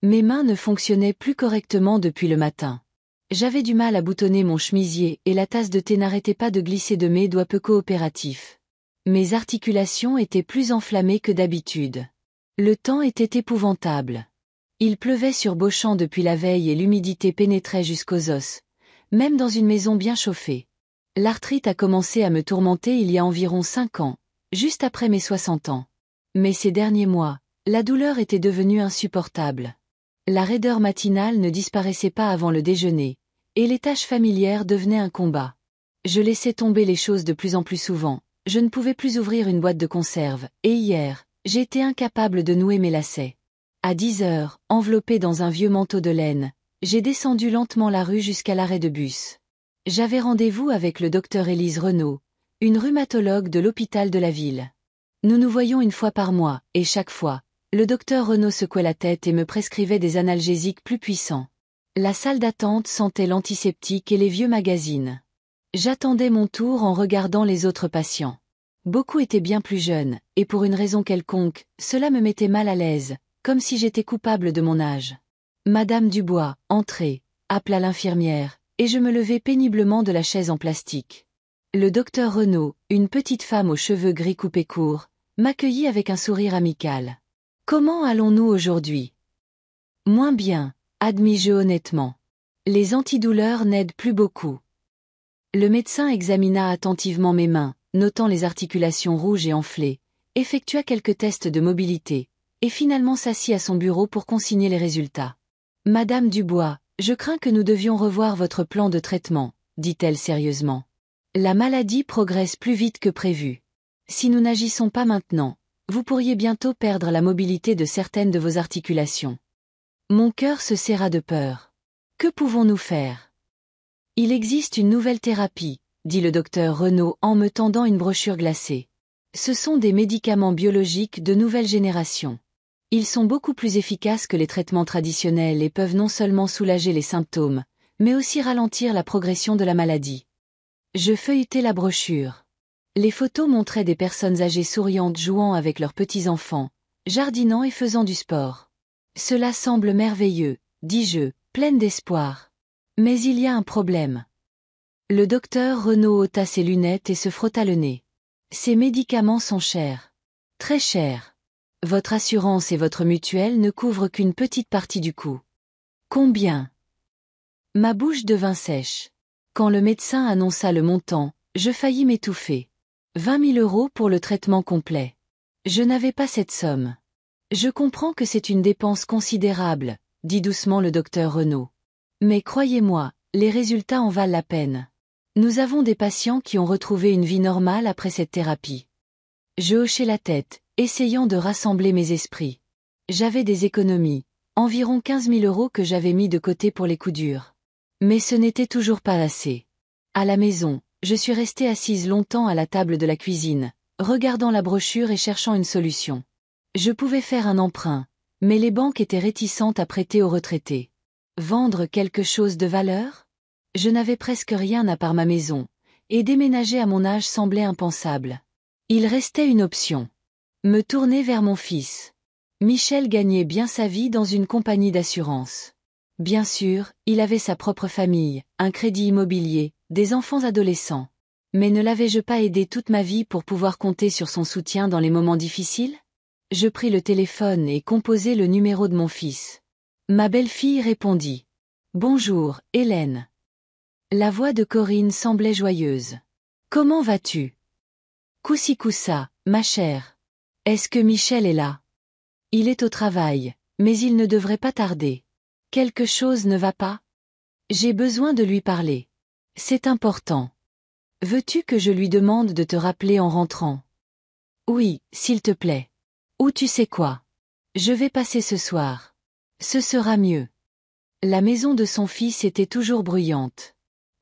Mes mains ne fonctionnaient plus correctement depuis le matin. J'avais du mal à boutonner mon chemisier et la tasse de thé n'arrêtait pas de glisser de mes doigts peu coopératifs. Mes articulations étaient plus enflammées que d'habitude. Le temps était épouvantable. Il pleuvait sur Beauchamp depuis la veille et l'humidité pénétrait jusqu'aux os, même dans une maison bien chauffée. L'arthrite a commencé à me tourmenter il y a environ 5 ans, juste après mes 60 ans. Mais ces derniers mois, la douleur était devenue insupportable. La raideur matinale ne disparaissait pas avant le déjeuner, et les tâches familières devenaient un combat. Je laissais tomber les choses de plus en plus souvent, je ne pouvais plus ouvrir une boîte de conserve, et hier, j'ai été incapable de nouer mes lacets. À 10 heures, enveloppé dans un vieux manteau de laine, j'ai descendu lentement la rue jusqu'à l'arrêt de bus. J'avais rendez-vous avec le docteur Élise Renaud, une rhumatologue de l'hôpital de la ville. Nous nous voyons une fois par mois, et chaque fois, le docteur Renaud secouait la tête et me prescrivait des analgésiques plus puissants. La salle d'attente sentait l'antiseptique et les vieux magazines. J'attendais mon tour en regardant les autres patients. Beaucoup étaient bien plus jeunes, et pour une raison quelconque, cela me mettait mal à l'aise, comme si j'étais coupable de mon âge. Madame Dubois, entrez, appela l'infirmière, et je me levai péniblement de la chaise en plastique. Le docteur Renaud, une petite femme aux cheveux gris coupés courts, m'accueillit avec un sourire amical. « Comment allons-nous aujourd'hui ?»« Moins bien, admis-je honnêtement. Les antidouleurs n'aident plus beaucoup. » Le médecin examina attentivement mes mains, notant les articulations rouges et enflées, effectua quelques tests de mobilité, et finalement s'assit à son bureau pour consigner les résultats. « Madame Dubois, je crains que nous devions revoir votre plan de traitement, » dit-elle sérieusement. « La maladie progresse plus vite que prévu. Si nous n'agissons pas maintenant, vous pourriez bientôt perdre la mobilité de certaines de vos articulations. » Mon cœur se serra de peur. Que pouvons-nous faire ? Il existe une nouvelle thérapie, dit le docteur Renaud en me tendant une brochure glacée. Ce sont des médicaments biologiques de nouvelle génération. Ils sont beaucoup plus efficaces que les traitements traditionnels et peuvent non seulement soulager les symptômes, mais aussi ralentir la progression de la maladie. Je feuilletai la brochure. Les photos montraient des personnes âgées souriantes jouant avec leurs petits-enfants, jardinant et faisant du sport. Cela semble merveilleux, dis-je, pleine d'espoir. Mais il y a un problème. Le docteur Renaud ôta ses lunettes et se frotta le nez. Ces médicaments sont chers. Très chers. Votre assurance et votre mutuelle ne couvrent qu'une petite partie du coût. Combien ? Ma bouche devint sèche. Quand le médecin annonça le montant, je faillis m'étouffer. 20 000 € pour le traitement complet. Je n'avais pas cette somme. Je comprends que c'est une dépense considérable, dit doucement le docteur Renaud. Mais croyez-moi, les résultats en valent la peine. Nous avons des patients qui ont retrouvé une vie normale après cette thérapie. Je hochai la tête, essayant de rassembler mes esprits. J'avais des économies, environ 15 000 € que j'avais mis de côté pour les coups durs. Mais ce n'était toujours pas assez. À la maison, je suis restée assise longtemps à la table de la cuisine, regardant la brochure et cherchant une solution. Je pouvais faire un emprunt, mais les banques étaient réticentes à prêter aux retraités. Vendre quelque chose de valeur ? Je n'avais presque rien à part ma maison, et déménager à mon âge semblait impensable. Il restait une option. Me tourner vers mon fils. Michel gagnait bien sa vie dans une compagnie d'assurance. Bien sûr, il avait sa propre famille, un crédit immobilier, des enfants adolescents. Mais ne l'avais-je pas aidé toute ma vie pour pouvoir compter sur son soutien dans les moments difficiles ? Je pris le téléphone et composai le numéro de mon fils. Ma belle-fille répondit. « Bonjour, Hélène. » La voix de Corinne semblait joyeuse. « Comment vas-tu ? » « Coussicoussa, ma chère. Est-ce que Michel est là ? » « Il est au travail, mais il ne devrait pas tarder. » « Quelque chose ne va pas ? » « J'ai besoin de lui parler. C'est important. Veux-tu que je lui demande de te rappeler en rentrant ? » « Oui, s'il te plaît. » « Ou tu sais quoi ? Je vais passer ce soir. Ce sera mieux. » La maison de son fils était toujours bruyante.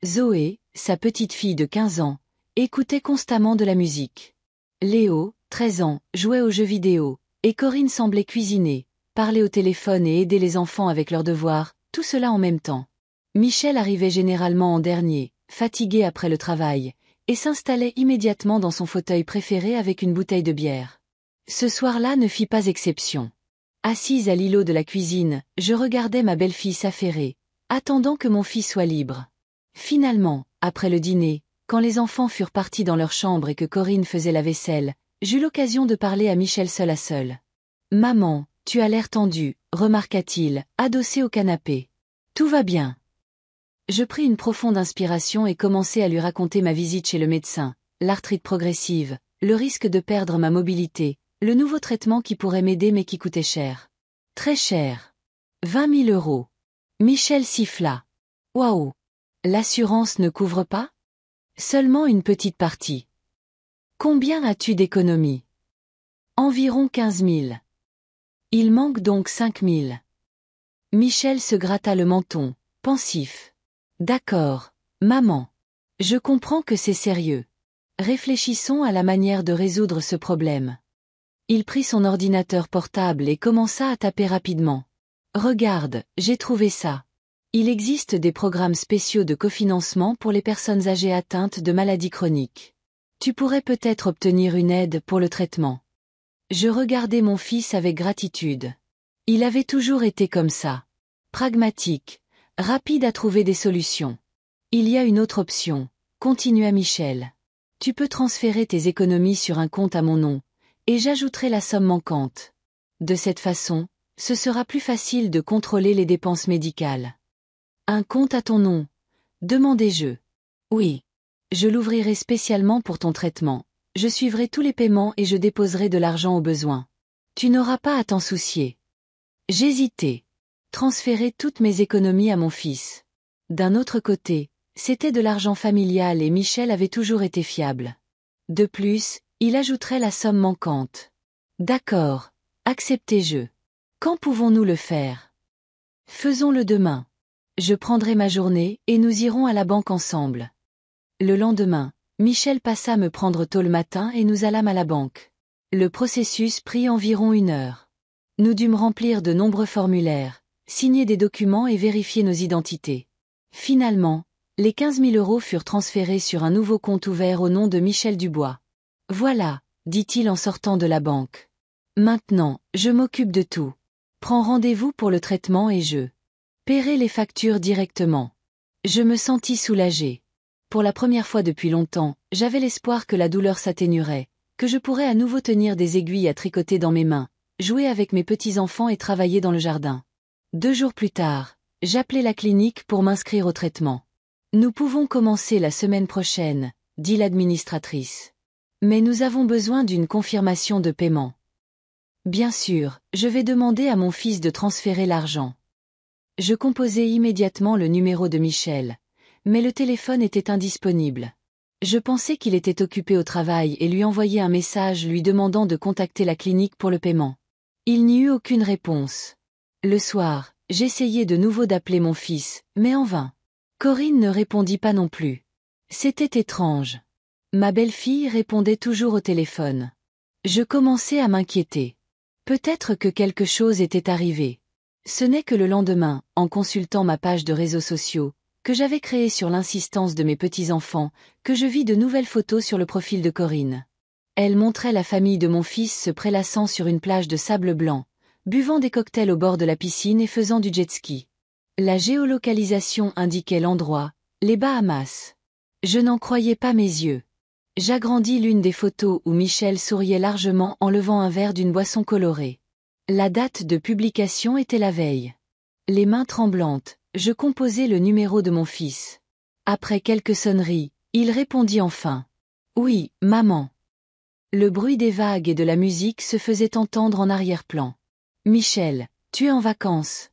Zoé, sa petite fille de 15 ans, écoutait constamment de la musique. Léo, 13 ans, jouait aux jeux vidéo, et Corinne semblait cuisiner, parler au téléphone et aider les enfants avec leurs devoirs, tout cela en même temps. Michel arrivait généralement en dernier, fatigué après le travail, et s'installait immédiatement dans son fauteuil préféré avec une bouteille de bière. Ce soir-là ne fit pas exception. Assise à l'îlot de la cuisine, je regardais ma belle-fille s'affairer, attendant que mon fils soit libre. Finalement, après le dîner, quand les enfants furent partis dans leur chambre et que Corinne faisait la vaisselle, j'eus l'occasion de parler à Michel seul à seul. « Maman, tu as l'air tendue, remarqua-t-il, adossé au canapé. Tout va bien. » Je pris une profonde inspiration et commençai à lui raconter ma visite chez le médecin, l'arthrite progressive, le risque de perdre ma mobilité, le nouveau traitement qui pourrait m'aider mais qui coûtait cher. Très cher. 20 000 euros. Michel siffla. Waouh! L'assurance ne couvre pas? Seulement une petite partie. Combien as-tu d'économies? Environ 15 000. Il manque donc 5 000. Michel se gratta le menton, pensif. D'accord, maman. Je comprends que c'est sérieux. Réfléchissons à la manière de résoudre ce problème. Il prit son ordinateur portable et commença à taper rapidement. Regarde, j'ai trouvé ça. Il existe des programmes spéciaux de cofinancement pour les personnes âgées atteintes de maladies chroniques. Tu pourrais peut-être obtenir une aide pour le traitement. Je regardais mon fils avec gratitude. Il avait toujours été comme ça. Pragmatique, rapide à trouver des solutions. Il y a une autre option, continua Michel. Tu peux transférer tes économies sur un compte à mon nom, et j'ajouterai la somme manquante. De cette façon, ce sera plus facile de contrôler les dépenses médicales. Un compte à ton nom? Demandai-je. Oui. Je l'ouvrirai spécialement pour ton traitement. Je suivrai tous les paiements et je déposerai de l'argent au besoin. Tu n'auras pas à t'en soucier. J'hésitais. Transférer toutes mes économies à mon fils. D'un autre côté, c'était de l'argent familial et Michel avait toujours été fiable. De plus, il ajouterait la somme manquante. D'accord, acceptai-je. Quand pouvons-nous le faire? Faisons-le demain. Je prendrai ma journée et nous irons à la banque ensemble. Le lendemain, Michel passa me prendre tôt le matin et nous allâmes à la banque. Le processus prit environ 1 heure. Nous dûmes remplir de nombreux formulaires, signer des documents et vérifier nos identités. Finalement, les 15 000 euros furent transférés sur un nouveau compte ouvert au nom de Michel Dubois. Voilà, dit-il en sortant de la banque. Maintenant, je m'occupe de tout. Prends rendez-vous pour le traitement et je paierai les factures directement. Je me sentis soulagé. Pour la première fois depuis longtemps, j'avais l'espoir que la douleur s'atténuerait, que je pourrais à nouveau tenir des aiguilles à tricoter dans mes mains, jouer avec mes petits-enfants et travailler dans le jardin. 2 jours plus tard, j'appelai la clinique pour m'inscrire au traitement. Nous pouvons commencer la semaine prochaine, dit l'administratrice. Mais nous avons besoin d'une confirmation de paiement. Bien sûr, je vais demander à mon fils de transférer l'argent. Je composai immédiatement le numéro de Michel, mais le téléphone était indisponible. Je pensais qu'il était occupé au travail et lui envoyai un message lui demandant de contacter la clinique pour le paiement. Il n'y eut aucune réponse. Le soir, j'essayai de nouveau d'appeler mon fils, mais en vain. Corinne ne répondit pas non plus. C'était étrange. Ma belle-fille répondait toujours au téléphone. Je commençais à m'inquiéter. Peut-être que quelque chose était arrivé. Ce n'est que le lendemain, en consultant ma page de réseaux sociaux, que j'avais créée sur l'insistance de mes petits-enfants, que je vis de nouvelles photos sur le profil de Corinne. Elle montrait la famille de mon fils se prélassant sur une plage de sable blanc, buvant des cocktails au bord de la piscine et faisant du jet ski. La géolocalisation indiquait l'endroit, les Bahamas. Je n'en croyais pas mes yeux. J'agrandis l'une des photos où Michel souriait largement en levant un verre d'une boisson colorée. La date de publication était la veille. Les mains tremblantes, je composai le numéro de mon fils. Après quelques sonneries, il répondit enfin. « Oui, maman. » Le bruit des vagues et de la musique se faisait entendre en arrière-plan. « Michel, tu es en vacances. »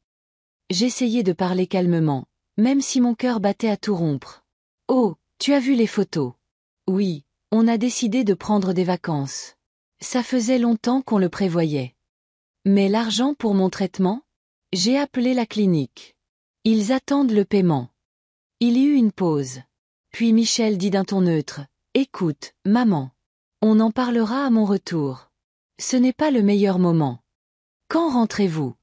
J'essayais de parler calmement, même si mon cœur battait à tout rompre. « Oh, tu as vu les photos. » « Oui, on a décidé de prendre des vacances. Ça faisait longtemps qu'on le prévoyait. » « Mais l'argent pour mon traitement? » J'ai appelé la clinique. Ils attendent le paiement. Il y eut une pause. Puis Michel dit d'un ton neutre. « Écoute, maman. On en parlera à mon retour. Ce n'est pas le meilleur moment. Quand rentrez-vous? »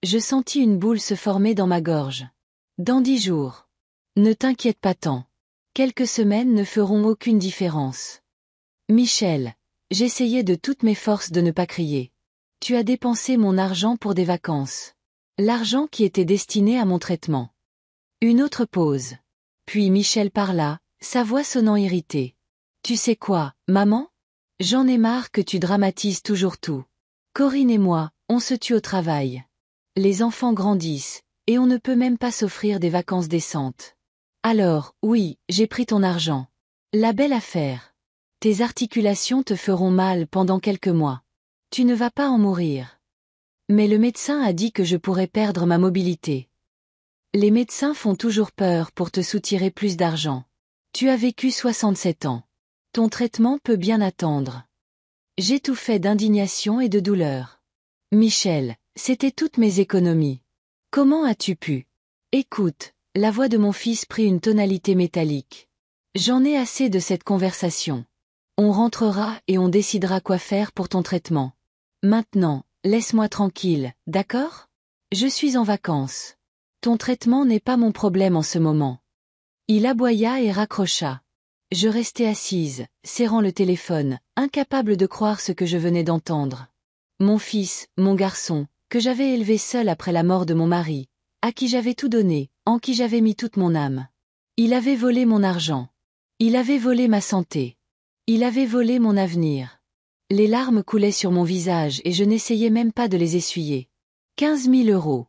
Je sentis une boule se former dans ma gorge. « Dans 10 jours. Ne t'inquiète pas tant. Quelques semaines ne feront aucune différence. » Michel, j'essayais de toutes mes forces de ne pas crier. Tu as dépensé mon argent pour des vacances. L'argent qui était destiné à mon traitement. Une autre pause. Puis Michel parla, sa voix sonnant irritée. Tu sais quoi, maman? J'en ai marre que tu dramatises toujours tout. Corinne et moi, on se tue au travail. Les enfants grandissent, et on ne peut même pas s'offrir des vacances décentes. Alors, oui, j'ai pris ton argent. La belle affaire. Tes articulations te feront mal pendant quelques mois. Tu ne vas pas en mourir. Mais le médecin a dit que je pourrais perdre ma mobilité. Les médecins font toujours peur pour te soutirer plus d'argent. Tu as vécu 67 ans. Ton traitement peut bien attendre. J'étouffais d'indignation et de douleur. Michel, c'était toutes mes économies. Comment as-tu pu? Écoute, la voix de mon fils prit une tonalité métallique. J'en ai assez de cette conversation. On rentrera et on décidera quoi faire pour ton traitement. Maintenant, laisse-moi tranquille, d'accord? Je suis en vacances. Ton traitement n'est pas mon problème en ce moment. Il aboya et raccrocha. Je restais assise, serrant le téléphone, incapable de croire ce que je venais d'entendre. Mon fils, mon garçon, que j'avais élevé seul après la mort de mon mari, à qui j'avais tout donné, en qui j'avais mis toute mon âme. Il avait volé mon argent. Il avait volé ma santé. Il avait volé mon avenir. Les larmes coulaient sur mon visage et je n'essayais même pas de les essuyer. 15 000 euros.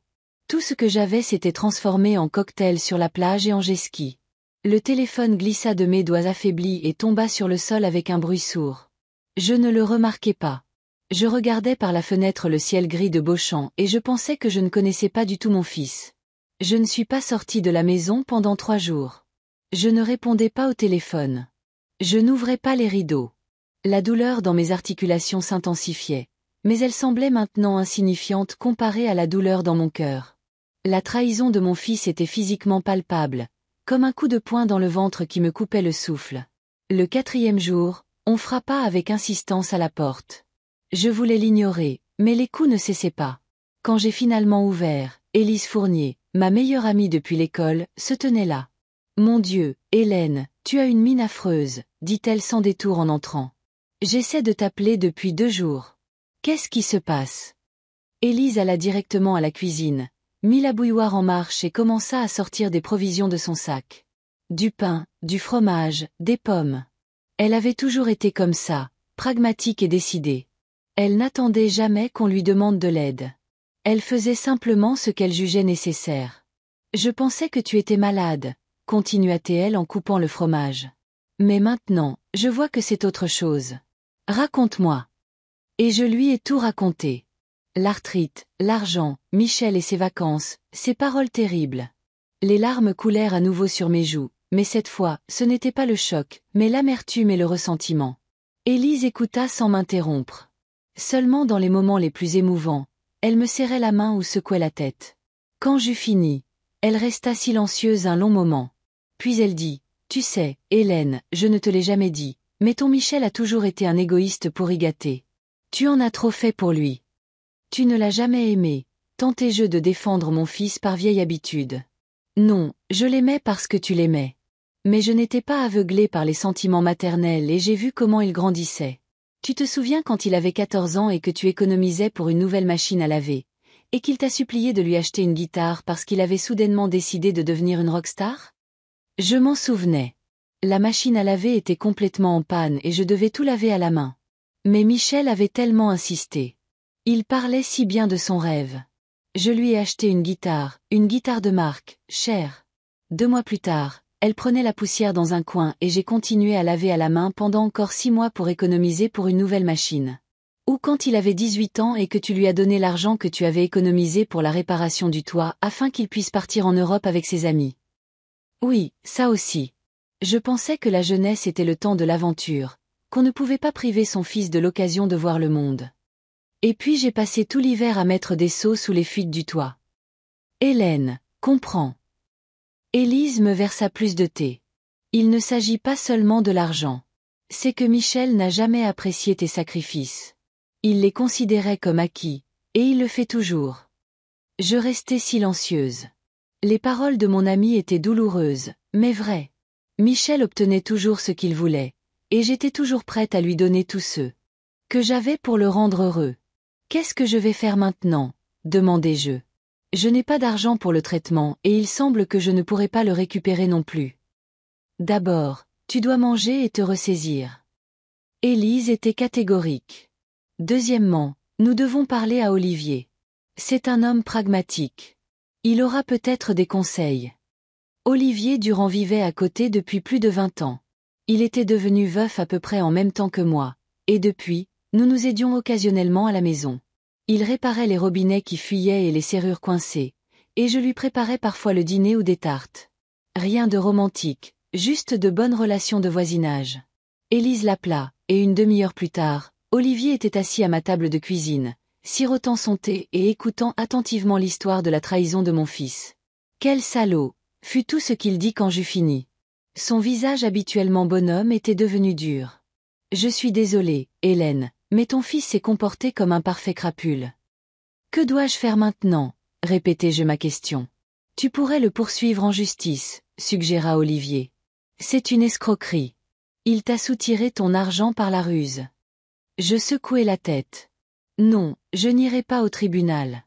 Tout ce que j'avais s'était transformé en cocktail sur la plage et en jet-ski. Le téléphone glissa de mes doigts affaiblis et tomba sur le sol avec un bruit sourd. Je ne le remarquais pas. Je regardais par la fenêtre le ciel gris de Beauchamp et je pensais que je ne connaissais pas du tout mon fils. Je ne suis pas sortie de la maison pendant 3 jours. Je ne répondais pas au téléphone. Je n'ouvrais pas les rideaux. La douleur dans mes articulations s'intensifiait, mais elle semblait maintenant insignifiante comparée à la douleur dans mon cœur. La trahison de mon fils était physiquement palpable, comme un coup de poing dans le ventre qui me coupait le souffle. Le 4e jour, on frappa avec insistance à la porte. Je voulais l'ignorer, mais les coups ne cessaient pas. Quand j'ai finalement ouvert, Élise Fournier, ma meilleure amie depuis l'école, se tenait là. « Mon Dieu, Hélène, tu as une mine affreuse, dit-elle sans détour en entrant. J'essaie de t'appeler depuis 2 jours. Qu'est-ce qui se passe? Élise alla directement à la cuisine, mit la bouilloire en marche et commença à sortir des provisions de son sac. Du pain, du fromage, des pommes. Elle avait toujours été comme ça, pragmatique et décidée. Elle n'attendait jamais qu'on lui demande de l'aide. Elle faisait simplement ce qu'elle jugeait nécessaire. Je pensais que tu étais malade, continua-t-elle en coupant le fromage. Mais maintenant, je vois que c'est autre chose. Raconte-moi. Et je lui ai tout raconté. L'arthrite, l'argent, Michel et ses vacances, ces paroles terribles. Les larmes coulèrent à nouveau sur mes joues, mais cette fois, ce n'était pas le choc, mais l'amertume et le ressentiment. Élise écouta sans m'interrompre. Seulement dans les moments les plus émouvants, elle me serrait la main ou secouait la tête. Quand j'eus fini, elle resta silencieuse un long moment. Puis elle dit, « Tu sais, Hélène, je ne te l'ai jamais dit, mais ton Michel a toujours été un égoïste pourri gâté. Tu en as trop fait pour lui. Tu ne l'as jamais aimé, tentais-je de défendre mon fils par vieille habitude. Non, je l'aimais parce que tu l'aimais. Mais je n'étais pas aveuglée par les sentiments maternels et j'ai vu comment il grandissait. Tu te souviens quand il avait 14 ans et que tu économisais pour une nouvelle machine à laver, et qu'il t'a supplié de lui acheter une guitare parce qu'il avait soudainement décidé de devenir une rockstar? Je m'en souvenais. La machine à laver était complètement en panne et je devais tout laver à la main. Mais Michel avait tellement insisté. Il parlait si bien de son rêve. Je lui ai acheté une guitare de marque, chère. 2 mois plus tard, elle prenait la poussière dans un coin et j'ai continué à laver à la main pendant encore 6 mois pour économiser pour une nouvelle machine. Ou quand il avait 18 ans et que tu lui as donné l'argent que tu avais économisé pour la réparation du toit afin qu'il puisse partir en Europe avec ses amis. Oui, ça aussi. Je pensais que la jeunesse était le temps de l'aventure, qu'on ne pouvait pas priver son fils de l'occasion de voir le monde. Et puis j'ai passé tout l'hiver à mettre des seaux sous les fuites du toit. Hélène, comprends. Élise me versa plus de thé. Il ne s'agit pas seulement de l'argent. C'est que Michel n'a jamais apprécié tes sacrifices. Il les considérait comme acquis, et il le fait toujours. Je restais silencieuse. Les paroles de mon ami étaient douloureuses, mais vraies. Michel obtenait toujours ce qu'il voulait, et j'étais toujours prête à lui donner tous ceux que j'avais pour le rendre heureux. Qu'est-ce que je vais faire maintenant? Demandai-je. Je n'ai pas d'argent pour le traitement et il semble que je ne pourrai pas le récupérer non plus. D'abord, tu dois manger et te ressaisir. Élise était catégorique. Deuxièmement, nous devons parler à Olivier. C'est un homme pragmatique. Il aura peut-être des conseils. Olivier Durand vivait à côté depuis plus de 20 ans. Il était devenu veuf à peu près en même temps que moi, et depuis, nous nous aidions occasionnellement à la maison. Il réparait les robinets qui fuyaient et les serrures coincées, et je lui préparais parfois le dîner ou des tartes. Rien de romantique, juste de bonnes relations de voisinage. Élise l'appela, et une demi-heure plus tard, Olivier était assis à ma table de cuisine, sirotant son thé et écoutant attentivement l'histoire de la trahison de mon fils. Quel salaud, fut tout ce qu'il dit quand j'eus fini. Son visage habituellement bonhomme était devenu dur. Je suis désolé, Hélène, mais ton fils s'est comporté comme un parfait crapule. Que dois-je faire maintenant? Répétai-je ma question. Tu pourrais le poursuivre en justice, suggéra Olivier. C'est une escroquerie. Il t'a soutiré ton argent par la ruse. Je secouai la tête. Non, je n'irai pas au tribunal.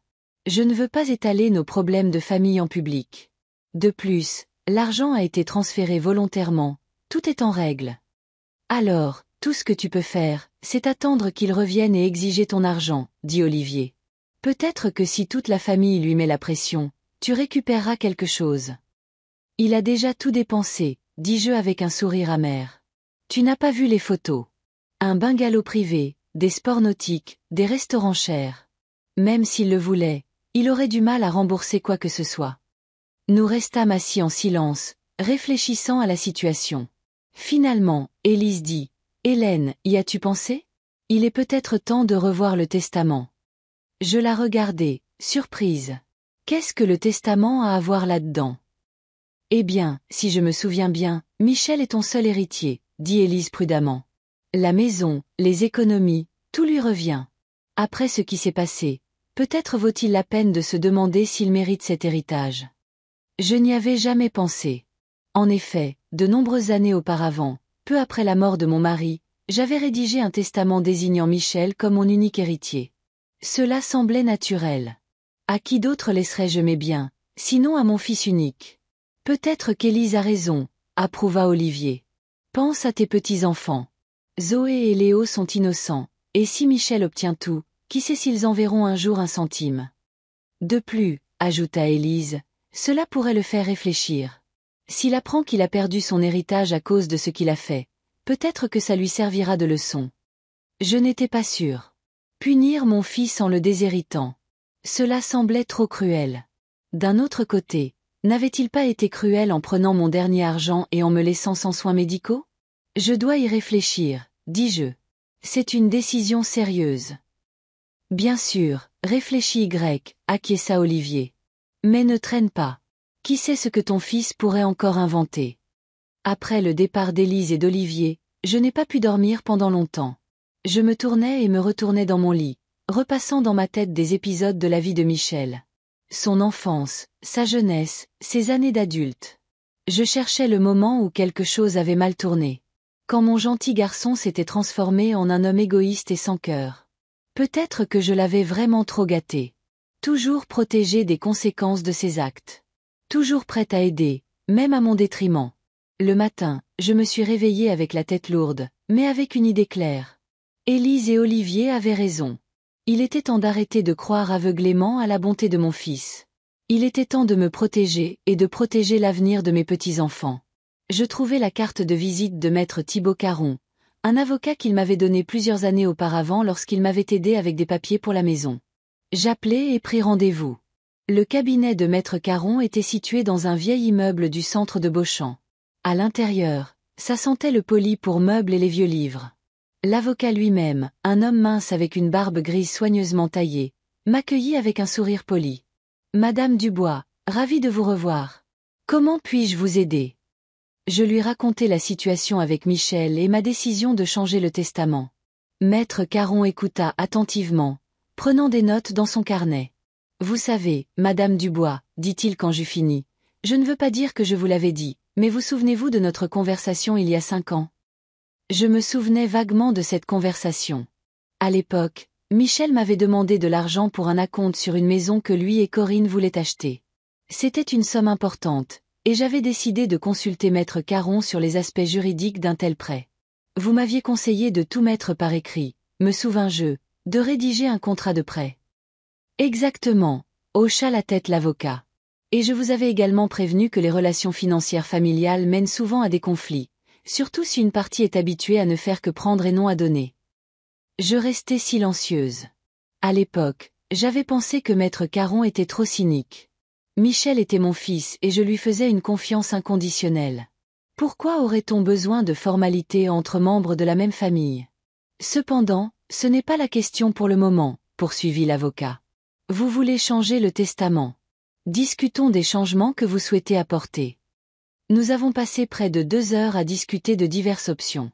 Je ne veux pas étaler nos problèmes de famille en public. De plus, l'argent a été transféré volontairement, tout est en règle. Alors, tout ce que tu peux faire, c'est attendre qu'il revienne et exiger ton argent, dit Olivier. Peut-être que si toute la famille lui met la pression, tu récupéreras quelque chose. Il a déjà tout dépensé, dis-je avec un sourire amer. Tu n'as pas vu les photos. Un bungalow privé, des sports nautiques, des restaurants chers. Même s'il le voulait, il aurait du mal à rembourser quoi que ce soit. Nous restâmes assis en silence, réfléchissant à la situation. Finalement, Élise dit, « Hélène, y as-tu pensé? Il est peut-être temps de revoir le testament. » Je la regardai, surprise. Qu'est-ce que le testament a à voir là-dedans? Eh bien, si je me souviens bien, Michel est ton seul héritier, dit Élise prudemment. La maison, les économies, tout lui revient. Après ce qui s'est passé, peut-être vaut-il la peine de se demander s'il mérite cet héritage. Je n'y avais jamais pensé. En effet, de nombreuses années auparavant, peu après la mort de mon mari, j'avais rédigé un testament désignant Michel comme mon unique héritier. Cela semblait naturel. À qui d'autre laisserais-je mes biens, sinon à mon fils unique? Peut-être qu'Élise a raison, approuva Olivier. Pense à tes petits-enfants. Zoé et Léo sont innocents, et si Michel obtient tout, qui sait s'ils enverront un jour un centime? De plus, ajouta Élise, cela pourrait le faire réfléchir. S'il apprend qu'il a perdu son héritage à cause de ce qu'il a fait, peut-être que ça lui servira de leçon. Je n'étais pas sûre. Punir mon fils en le déshéritant. Cela semblait trop cruel. D'un autre côté, n'avait-il pas été cruel en prenant mon dernier argent et en me laissant sans soins médicaux? Je dois y réfléchir, dis-je. C'est une décision sérieuse. Bien sûr, réfléchis acquiesça Olivier. Mais ne traîne pas. Qui sait ce que ton fils pourrait encore inventer? Après le départ d'Élise et d'Olivier, je n'ai pas pu dormir pendant longtemps. Je me tournais et me retournais dans mon lit, repassant dans ma tête des épisodes de la vie de Michel. Son enfance, sa jeunesse, ses années d'adulte. Je cherchais le moment où quelque chose avait mal tourné. Quand mon gentil garçon s'était transformé en un homme égoïste et sans cœur. Peut-être que je l'avais vraiment trop gâté. Toujours protégé des conséquences de ses actes. Toujours prête à aider, même à mon détriment. Le matin, je me suis réveillée avec la tête lourde, mais avec une idée claire. Élise et Olivier avaient raison. Il était temps d'arrêter de croire aveuglément à la bonté de mon fils. Il était temps de me protéger et de protéger l'avenir de mes petits-enfants. Je trouvai la carte de visite de maître Thibaut Caron, un avocat qu'il m'avait donné plusieurs années auparavant lorsqu'il m'avait aidé avec des papiers pour la maison. J'appelai et pris rendez-vous. Le cabinet de maître Caron était situé dans un vieil immeuble du centre de Beauchamp. À l'intérieur, ça sentait le poli pour meubles et les vieux livres. L'avocat lui-même, un homme mince avec une barbe grise soigneusement taillée, m'accueillit avec un sourire poli. « Madame Dubois, ravi de vous revoir. Comment puis-je vous aider ?» Je lui racontai la situation avec Michel et ma décision de changer le testament. Maître Caron écouta attentivement, prenant des notes dans son carnet. « Vous savez, Madame Dubois, dit-il quand j'eus fini, je ne veux pas dire que je vous l'avais dit, mais vous souvenez-vous de notre conversation il y a 5 ans ? Je me souvenais vaguement de cette conversation. À l'époque, Michel m'avait demandé de l'argent pour un acompte sur une maison que lui et Corinne voulaient acheter. C'était une somme importante, et j'avais décidé de consulter Maître Caron sur les aspects juridiques d'un tel prêt. Vous m'aviez conseillé de tout mettre par écrit, me souvins-je, de rédiger un contrat de prêt. Exactement, hocha la tête l'avocat. Et je vous avais également prévenu que les relations financières familiales mènent souvent à des conflits, surtout si une partie est habituée à ne faire que prendre et non à donner. Je restais silencieuse. À l'époque, j'avais pensé que Maître Caron était trop cynique. Michel était mon fils et je lui faisais une confiance inconditionnelle. Pourquoi aurait-on besoin de formalités entre membres de la même famille? Cependant, ce n'est pas la question pour le moment, poursuivit l'avocat. Vous voulez changer le testament. Discutons des changements que vous souhaitez apporter. Nous avons passé près de 2 heures à discuter de diverses options.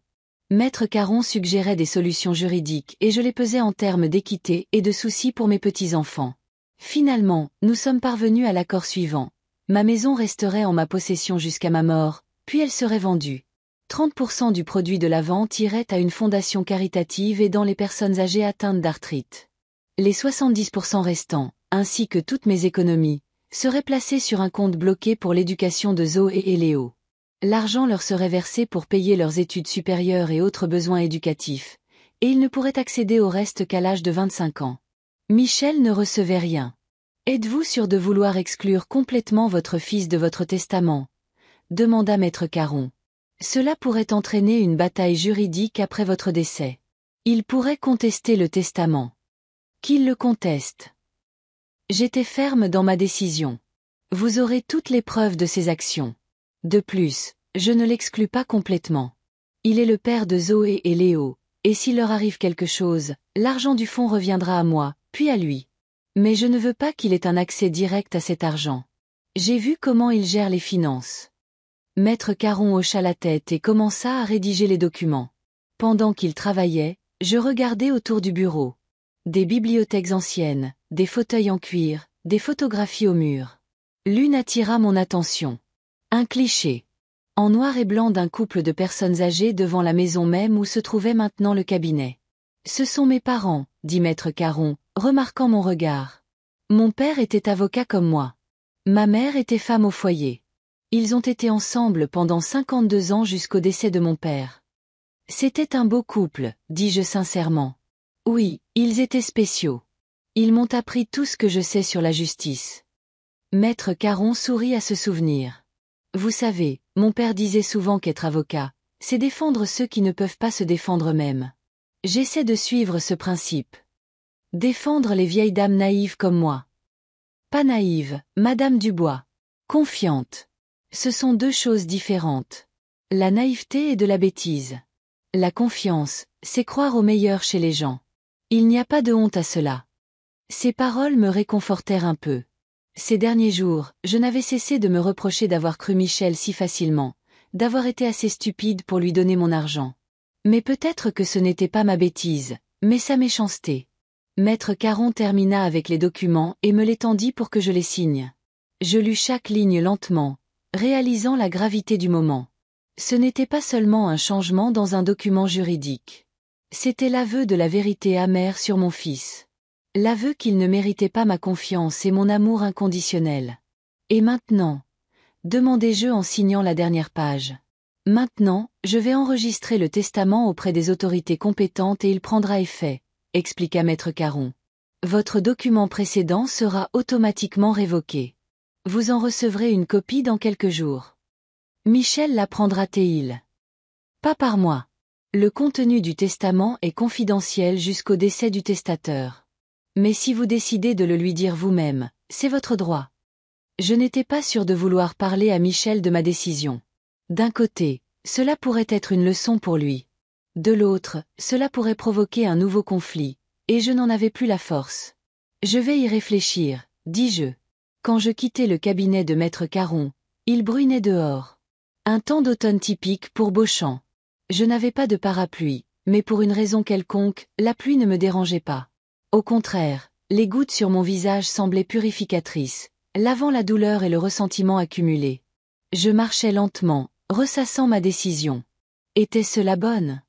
Maître Caron suggérait des solutions juridiques et je les pesais en termes d'équité et de soucis pour mes petits-enfants. Finalement, nous sommes parvenus à l'accord suivant. Ma maison resterait en ma possession jusqu'à ma mort, puis elle serait vendue. 30% du produit de la vente irait à une fondation caritative aidant les personnes âgées atteintes d'arthrite. Les 70% restants, ainsi que toutes mes économies, seraient placés sur un compte bloqué pour l'éducation de Zoé et Léo. L'argent leur serait versé pour payer leurs études supérieures et autres besoins éducatifs, et ils ne pourraient accéder au reste qu'à l'âge de 25 ans. Michel ne recevait rien. Êtes-vous sûr de vouloir exclure complètement votre fils de votre testament? Demanda Maître Caron. Cela pourrait entraîner une bataille juridique après votre décès. Il pourrait contester le testament. Qu'il le conteste. J'étais ferme dans ma décision. Vous aurez toutes les preuves de ses actions. De plus, je ne l'exclus pas complètement. Il est le père de Zoé et Léo, et s'il leur arrive quelque chose, l'argent du fonds reviendra à moi, puis à lui. Mais je ne veux pas qu'il ait un accès direct à cet argent. J'ai vu comment il gère les finances. Maître Caron hocha la tête et commença à rédiger les documents. Pendant qu'il travaillait, je regardais autour du bureau. Des bibliothèques anciennes, des fauteuils en cuir, des photographies au mur. L'une attira mon attention. Un cliché. En noir et blanc d'un couple de personnes âgées devant la maison même où se trouvait maintenant le cabinet. Ce sont mes parents, dit Maître Caron, remarquant mon regard. Mon père était avocat comme moi. Ma mère était femme au foyer. Ils ont été ensemble pendant 52 ans jusqu'au décès de mon père. C'était un beau couple, dis-je sincèrement. Oui, ils étaient spéciaux. Ils m'ont appris tout ce que je sais sur la justice. Maître Caron sourit à ce souvenir. Vous savez, mon père disait souvent qu'être avocat, c'est défendre ceux qui ne peuvent pas se défendre eux-mêmes. J'essaie de suivre ce principe. Défendre les vieilles dames naïves comme moi. Pas naïve, Madame Dubois. Confiante. Ce sont 2 choses différentes. La naïveté est de la bêtise. La confiance, c'est croire au meilleur chez les gens. Il n'y a pas de honte à cela. Ces paroles me réconfortèrent un peu. Ces derniers jours, je n'avais cessé de me reprocher d'avoir cru Michel si facilement, d'avoir été assez stupide pour lui donner mon argent. Mais peut-être que ce n'était pas ma bêtise, mais sa méchanceté. Maître Caron termina avec les documents et me les tendit pour que je les signe. Je lus chaque ligne lentement, réalisant la gravité du moment. Ce n'était pas seulement un changement dans un document juridique. C'était l'aveu de la vérité amère sur mon fils. L'aveu qu'il ne méritait pas ma confiance et mon amour inconditionnel. Et maintenant? Demandai-je en signant la dernière page. Maintenant, je vais enregistrer le testament auprès des autorités compétentes et il prendra effet, expliqua Maître Caron. Votre document précédent sera automatiquement révoqué. Vous en recevrez une copie dans quelques jours. Michel la prendra-t-il? Pas par moi. Le contenu du testament est confidentiel jusqu'au décès du testateur. Mais si vous décidez de le lui dire vous-même, c'est votre droit. Je n'étais pas sûre de vouloir parler à Michel de ma décision. D'un côté, cela pourrait être une leçon pour lui. De l'autre, cela pourrait provoquer un nouveau conflit, et je n'en avais plus la force. Je vais y réfléchir, dis-je. Quand je quittai le cabinet de Maître Caron, il brunait dehors. Un temps d'automne typique pour Beauchamp. Je n'avais pas de parapluie, mais pour une raison quelconque, la pluie ne me dérangeait pas. Au contraire, les gouttes sur mon visage semblaient purificatrices, lavant la douleur et le ressentiment accumulés. Je marchais lentement, ressassant ma décision. Était-ce la bonne?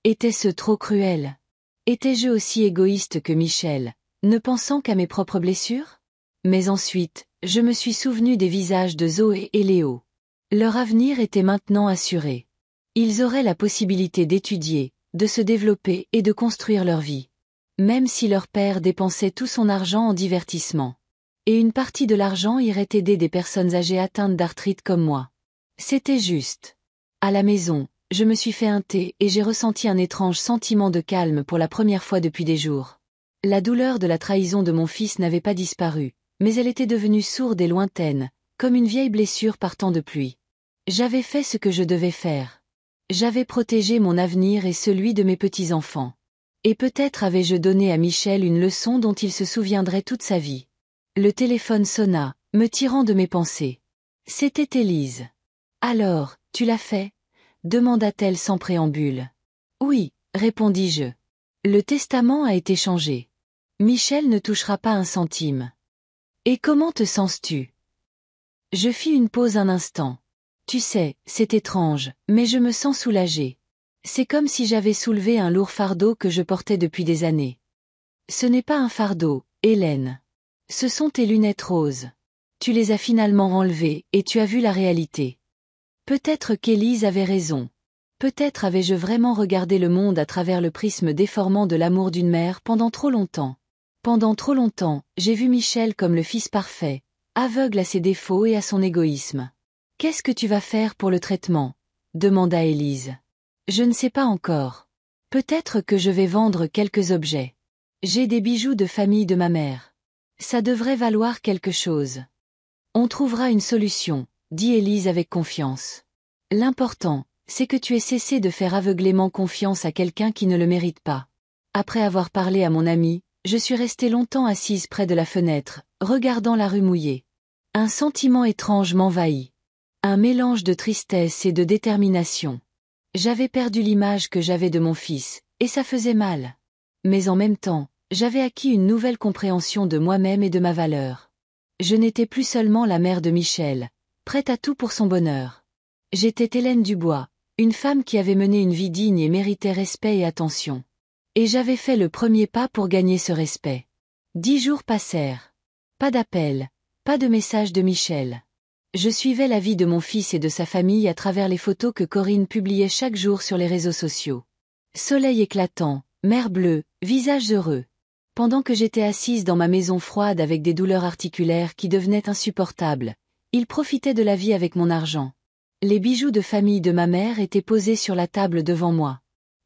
Était-ce trop cruel? Étais-je aussi égoïste que Michel, ne pensant qu'à mes propres blessures? Mais ensuite, je me suis souvenu des visages de Zoé et Léo. Leur avenir était maintenant assuré. Ils auraient la possibilité d'étudier, de se développer et de construire leur vie. Même si leur père dépensait tout son argent en divertissement. Et une partie de l'argent irait aider des personnes âgées atteintes d'arthrite comme moi. C'était juste. À la maison, je me suis fait un thé et j'ai ressenti un étrange sentiment de calme pour la première fois depuis des jours. La douleur de la trahison de mon fils n'avait pas disparu, mais elle était devenue sourde et lointaine, comme une vieille blessure par temps de pluie. J'avais fait ce que je devais faire. J'avais protégé mon avenir et celui de mes petits-enfants. Et peut-être avais-je donné à Michel une leçon dont il se souviendrait toute sa vie. Le téléphone sonna, me tirant de mes pensées. C'était Élise. « Alors, tu l'as fait ?» demanda-t-elle sans préambule. « Oui, répondis-je. Le testament a été changé. Michel ne touchera pas un centime. »« Et comment te sens-tu » Je fis une pause un instant. Tu sais, c'est étrange, mais je me sens soulagée. C'est comme si j'avais soulevé un lourd fardeau que je portais depuis des années. Ce n'est pas un fardeau, Hélène. Ce sont tes lunettes roses. Tu les as finalement enlevées et tu as vu la réalité. Peut-être qu'Élise avait raison. Peut-être avais-je vraiment regardé le monde à travers le prisme déformant de l'amour d'une mère pendant trop longtemps. Pendant trop longtemps, j'ai vu Michel comme le fils parfait, aveugle à ses défauts et à son égoïsme. « Qu'est-ce que tu vas faire pour le traitement » demanda Élise. « Je ne sais pas encore. Peut-être que je vais vendre quelques objets. J'ai des bijoux de famille de ma mère. Ça devrait valoir quelque chose. On trouvera une solution, dit Élise avec confiance. L'important, c'est que tu aies cessé de faire aveuglément confiance à quelqu'un qui ne le mérite pas. Après avoir parlé à mon ami, je suis restée longtemps assise près de la fenêtre, regardant la rue mouillée. Un sentiment étrange m'envahit. Un mélange de tristesse et de détermination. J'avais perdu l'image que j'avais de mon fils, et ça faisait mal. Mais en même temps, j'avais acquis une nouvelle compréhension de moi-même et de ma valeur. Je n'étais plus seulement la mère de Michel, prête à tout pour son bonheur. J'étais Hélène Dubois, une femme qui avait mené une vie digne et méritait respect et attention. Et j'avais fait le premier pas pour gagner ce respect. 10 jours passèrent. Pas d'appel, pas de message de Michel. Je suivais la vie de mon fils et de sa famille à travers les photos que Corinne publiait chaque jour sur les réseaux sociaux. Soleil éclatant, mer bleue, visage heureux. Pendant que j'étais assise dans ma maison froide avec des douleurs articulaires qui devenaient insupportables, il profitait de la vie avec mon argent. Les bijoux de famille de ma mère étaient posés sur la table devant moi.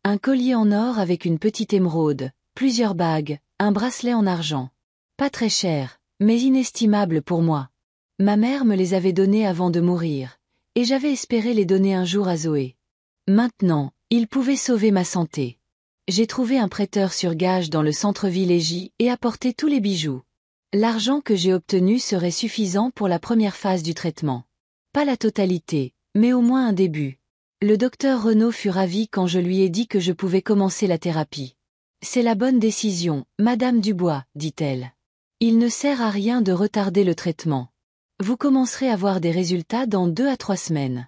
Un collier en or avec une petite émeraude, plusieurs bagues, un bracelet en argent. Pas très cher, mais inestimable pour moi. Ma mère me les avait donnés avant de mourir, et j'avais espéré les donner un jour à Zoé. Maintenant, ils pouvaient sauver ma santé. J'ai trouvé un prêteur sur gage dans le centre-ville et apporté tous les bijoux. L'argent que j'ai obtenu serait suffisant pour la première phase du traitement. Pas la totalité, mais au moins un début. Le docteur Renaud fut ravi quand je lui ai dit que je pouvais commencer la thérapie. C'est la bonne décision, Madame Dubois, dit-elle. Il ne sert à rien de retarder le traitement. Vous commencerez à voir des résultats dans 2 à 3 semaines.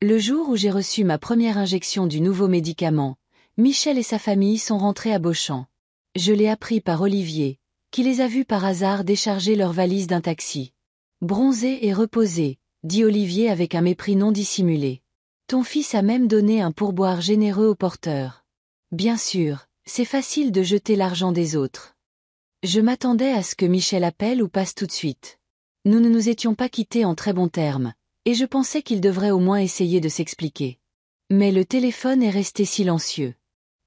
Le jour où j'ai reçu ma première injection du nouveau médicament, Michel et sa famille sont rentrés à Beauchamp. Je l'ai appris par Olivier, qui les a vus par hasard décharger leurs valises d'un taxi. Bronzé et reposé, dit Olivier avec un mépris non dissimulé. Ton fils a même donné un pourboire généreux au porteur. Bien sûr, c'est facile de jeter l'argent des autres. Je m'attendais à ce que Michel appelle ou passe tout de suite. Nous ne nous étions pas quittés en très bons termes, et je pensais qu'il devrait au moins essayer de s'expliquer. Mais le téléphone est resté silencieux.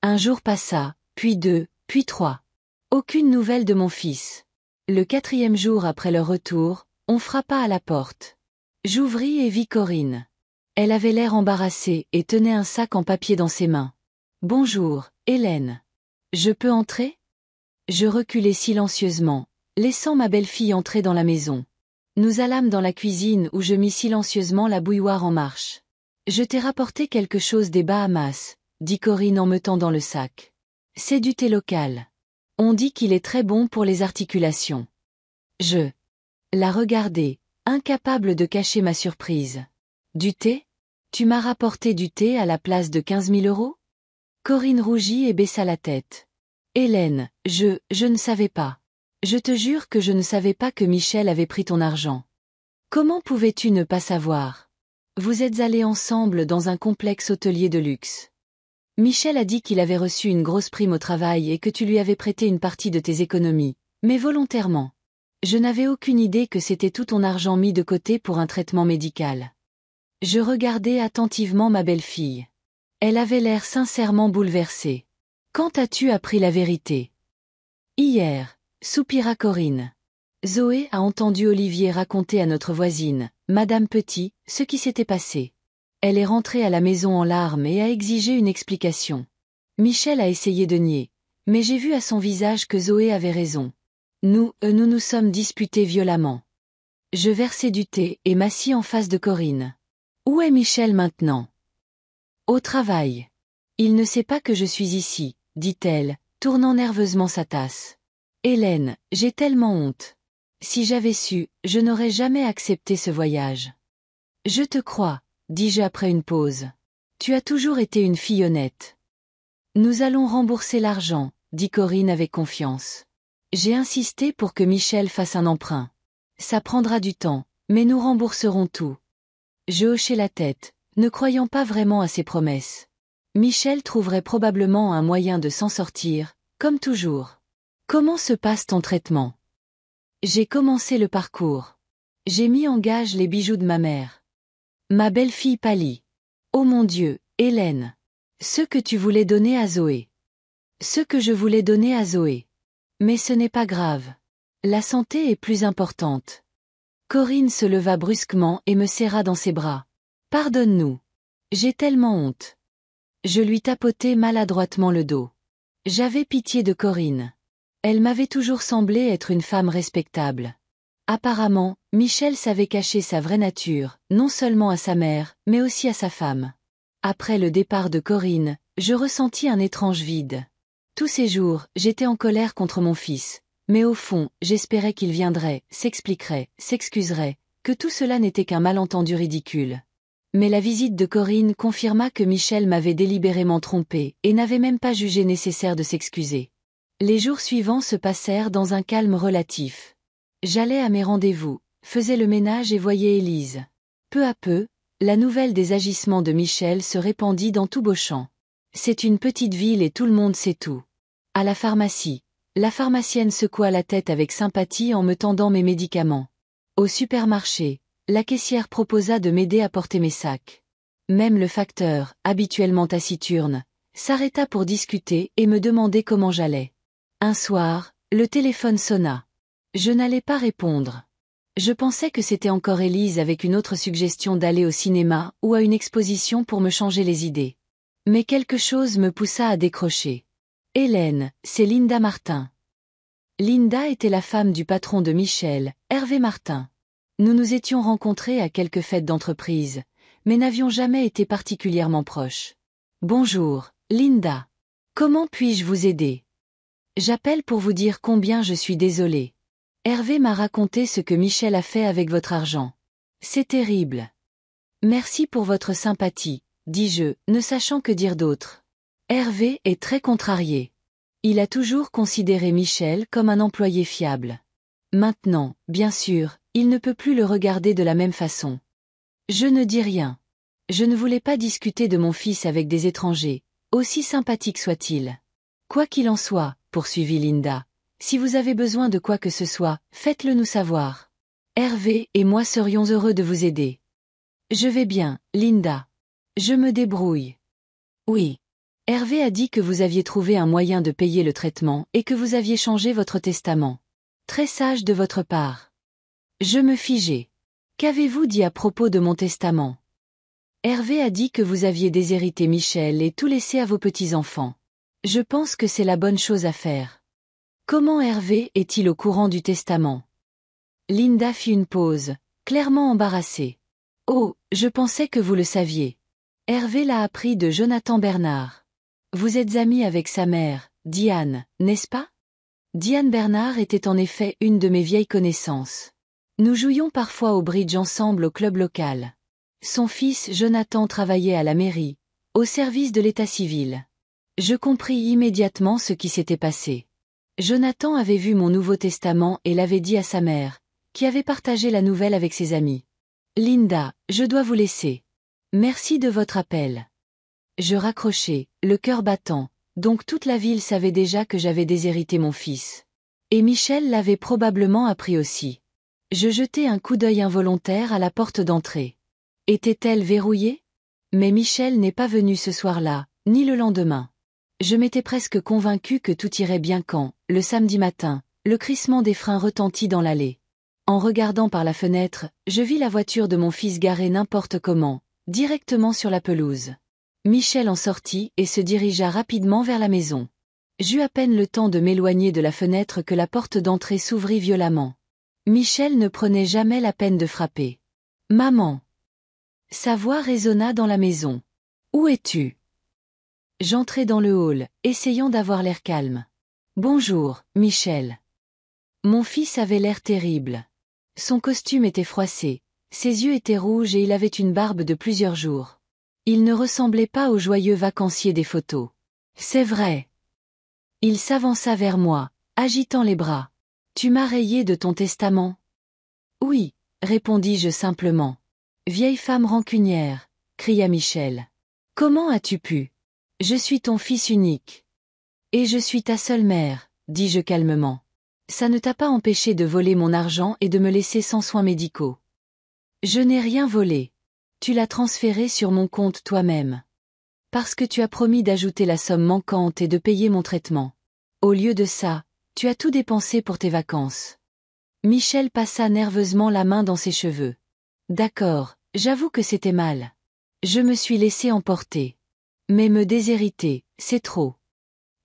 Un jour passa, puis 2, puis 3. Aucune nouvelle de mon fils. Le 4e jour après leur retour, on frappa à la porte. J'ouvris et vis Corinne. Elle avait l'air embarrassée et tenait un sac en papier dans ses mains. « Bonjour, Hélène. Je peux entrer ?» Je reculai silencieusement, laissant ma belle-fille entrer dans la maison. Nous allâmes dans la cuisine où je mis silencieusement la bouilloire en marche. « Je t'ai rapporté quelque chose des Bahamas, » dit Corinne en me tendant le sac. « C'est du thé local. On dit qu'il est très bon pour les articulations. » Je la regardai, incapable de cacher ma surprise. « Du thé ? Tu m'as rapporté du thé à la place de 15 000 €? Corinne rougit et baissa la tête. Hélène, je ne savais pas. Je te jure que je ne savais pas que Michel avait pris ton argent. Comment pouvais-tu ne pas savoir? Vous êtes allés ensemble dans un complexe hôtelier de luxe. Michel a dit qu'il avait reçu une grosse prime au travail et que tu lui avais prêté une partie de tes économies, mais volontairement. Je n'avais aucune idée que c'était tout ton argent mis de côté pour un traitement médical. Je regardais attentivement ma belle-fille. Elle avait l'air sincèrement bouleversée. Quand as-tu appris la vérité? Hier, soupira Corinne. Zoé a entendu Olivier raconter à notre voisine, Madame Petit, ce qui s'était passé. Elle est rentrée à la maison en larmes et a exigé une explication. Michel a essayé de nier, mais j'ai vu à son visage que Zoé avait raison. Nous sommes disputés violemment. Je versai du thé et m'assis en face de Corinne. Où est Michel maintenant? Au travail. Il ne sait pas que je suis ici, dit-elle, tournant nerveusement sa tasse. Hélène, j'ai tellement honte. Si j'avais su, je n'aurais jamais accepté ce voyage. Je te crois, dis-je après une pause. Tu as toujours été une fille honnête. Nous allons rembourser l'argent, dit Corinne avec confiance. J'ai insisté pour que Michel fasse un emprunt. Ça prendra du temps, mais nous rembourserons tout. Je hochai la tête, ne croyant pas vraiment à ses promesses. Michel trouverait probablement un moyen de s'en sortir, comme toujours. Comment se passe ton traitement? J'ai commencé le parcours. J'ai mis en gage les bijoux de ma mère. Ma belle-fille pâlit. Oh mon Dieu, Hélène. Ce que tu voulais donner à Zoé. Ce que je voulais donner à Zoé. Mais ce n'est pas grave. La santé est plus importante. Corinne se leva brusquement et me serra dans ses bras. Pardonne-nous. J'ai tellement honte. Je lui tapotai maladroitement le dos. J'avais pitié de Corinne. Elle m'avait toujours semblé être une femme respectable. Apparemment, Michel savait cacher sa vraie nature, non seulement à sa mère, mais aussi à sa femme. Après le départ de Corinne, je ressentis un étrange vide. Tous ces jours, j'étais en colère contre mon fils, mais au fond, j'espérais qu'il viendrait, s'expliquerait, s'excuserait, que tout cela n'était qu'un malentendu ridicule. Mais la visite de Corinne confirma que Michel m'avait délibérément trompé et n'avait même pas jugé nécessaire de s'excuser. Les jours suivants se passèrent dans un calme relatif. J'allais à mes rendez-vous, faisais le ménage et voyais Élise. Peu à peu, la nouvelle des agissements de Michel se répandit dans tout Beauchamp. C'est une petite ville et tout le monde sait tout. À la pharmacie, la pharmacienne secoua la tête avec sympathie en me tendant mes médicaments. Au supermarché, la caissière proposa de m'aider à porter mes sacs. Même le facteur, habituellement taciturne, s'arrêta pour discuter et me demander comment j'allais. Un soir, le téléphone sonna. Je n'allais pas répondre. Je pensais que c'était encore Élise avec une autre suggestion d'aller au cinéma ou à une exposition pour me changer les idées. Mais quelque chose me poussa à décrocher. Hélène, c'est Linda Martin. Linda était la femme du patron de Michel, Hervé Martin. Nous nous étions rencontrés à quelques fêtes d'entreprise, mais n'avions jamais été particulièrement proches. Bonjour, Linda. Comment puis-je vous aider? J'appelle pour vous dire combien je suis désolée. Hervé m'a raconté ce que Michel a fait avec votre argent. C'est terrible. Merci pour votre sympathie, dis-je, ne sachant que dire d'autre. Hervé est très contrarié. Il a toujours considéré Michel comme un employé fiable. Maintenant, bien sûr, il ne peut plus le regarder de la même façon. Je ne dis rien. Je ne voulais pas discuter de mon fils avec des étrangers, aussi sympathiques soient-ils. Quoi qu'il en soit, poursuivit Linda, si vous avez besoin de quoi que ce soit, faites-le nous savoir. Hervé et moi serions heureux de vous aider. Je vais bien, Linda. Je me débrouille. Oui. Hervé a dit que vous aviez trouvé un moyen de payer le traitement et que vous aviez changé votre testament. Très sage de votre part. Je me figeai. Qu'avez-vous dit à propos de mon testament? Hervé a dit que vous aviez déshérité Michel et tout laissé à vos petits-enfants. Je pense que c'est la bonne chose à faire. Comment Hervé est-il au courant du testament? Linda fit une pause, clairement embarrassée. Oh, je pensais que vous le saviez. Hervé l'a appris de Jonathan Bernard. Vous êtes amie avec sa mère, Diane, n'est-ce pas? Diane Bernard était en effet une de mes vieilles connaissances. Nous jouions parfois au bridge ensemble au club local. Son fils Jonathan travaillait à la mairie, au service de l'état civil. Je compris immédiatement ce qui s'était passé. Jonathan avait vu mon Nouveau Testament et l'avait dit à sa mère, qui avait partagé la nouvelle avec ses amis. Linda, je dois vous laisser. Merci de votre appel. Je raccrochai, le cœur battant, donc toute la ville savait déjà que j'avais déshérité mon fils. Et Michel l'avait probablement appris aussi. Je jetai un coup d'œil involontaire à la porte d'entrée. Était-elle verrouillée? Mais Michel n'est pas venu ce soir-là, ni le lendemain. Je m'étais presque convaincu que tout irait bien quand, le samedi matin, le crissement des freins retentit dans l'allée. En regardant par la fenêtre, je vis la voiture de mon fils garée n'importe comment, directement sur la pelouse. Michel en sortit et se dirigea rapidement vers la maison. J'eus à peine le temps de m'éloigner de la fenêtre que la porte d'entrée s'ouvrit violemment. Michel ne prenait jamais la peine de frapper. « Maman !» Sa voix résonna dans la maison. « Où es-tu » J'entrai dans le hall, essayant d'avoir l'air calme. « Bonjour, Michel. » Mon fils avait l'air terrible. Son costume était froissé, ses yeux étaient rouges et il avait une barbe de plusieurs jours. Il ne ressemblait pas au joyeux vacancier des photos. « C'est vrai. » Il s'avança vers moi, agitant les bras. « Tu m'as rayé de ton testament ?» « Oui, » répondis-je simplement. « Vieille femme rancunière » cria Michel. « Comment as-tu pu ? Je suis ton fils unique. »« Et je suis ta seule mère, » dis-je calmement. « Ça ne t'a pas empêché de voler mon argent et de me laisser sans soins médicaux. »« Je n'ai rien volé. Tu l'as transféré sur mon compte toi-même. Parce que tu as promis d'ajouter la somme manquante et de payer mon traitement. Au lieu de ça, tu as tout dépensé pour tes vacances. » Michel passa nerveusement la main dans ses cheveux. « D'accord, j'avoue que c'était mal. Je me suis laissé emporter. Mais me déshériter, c'est trop. »«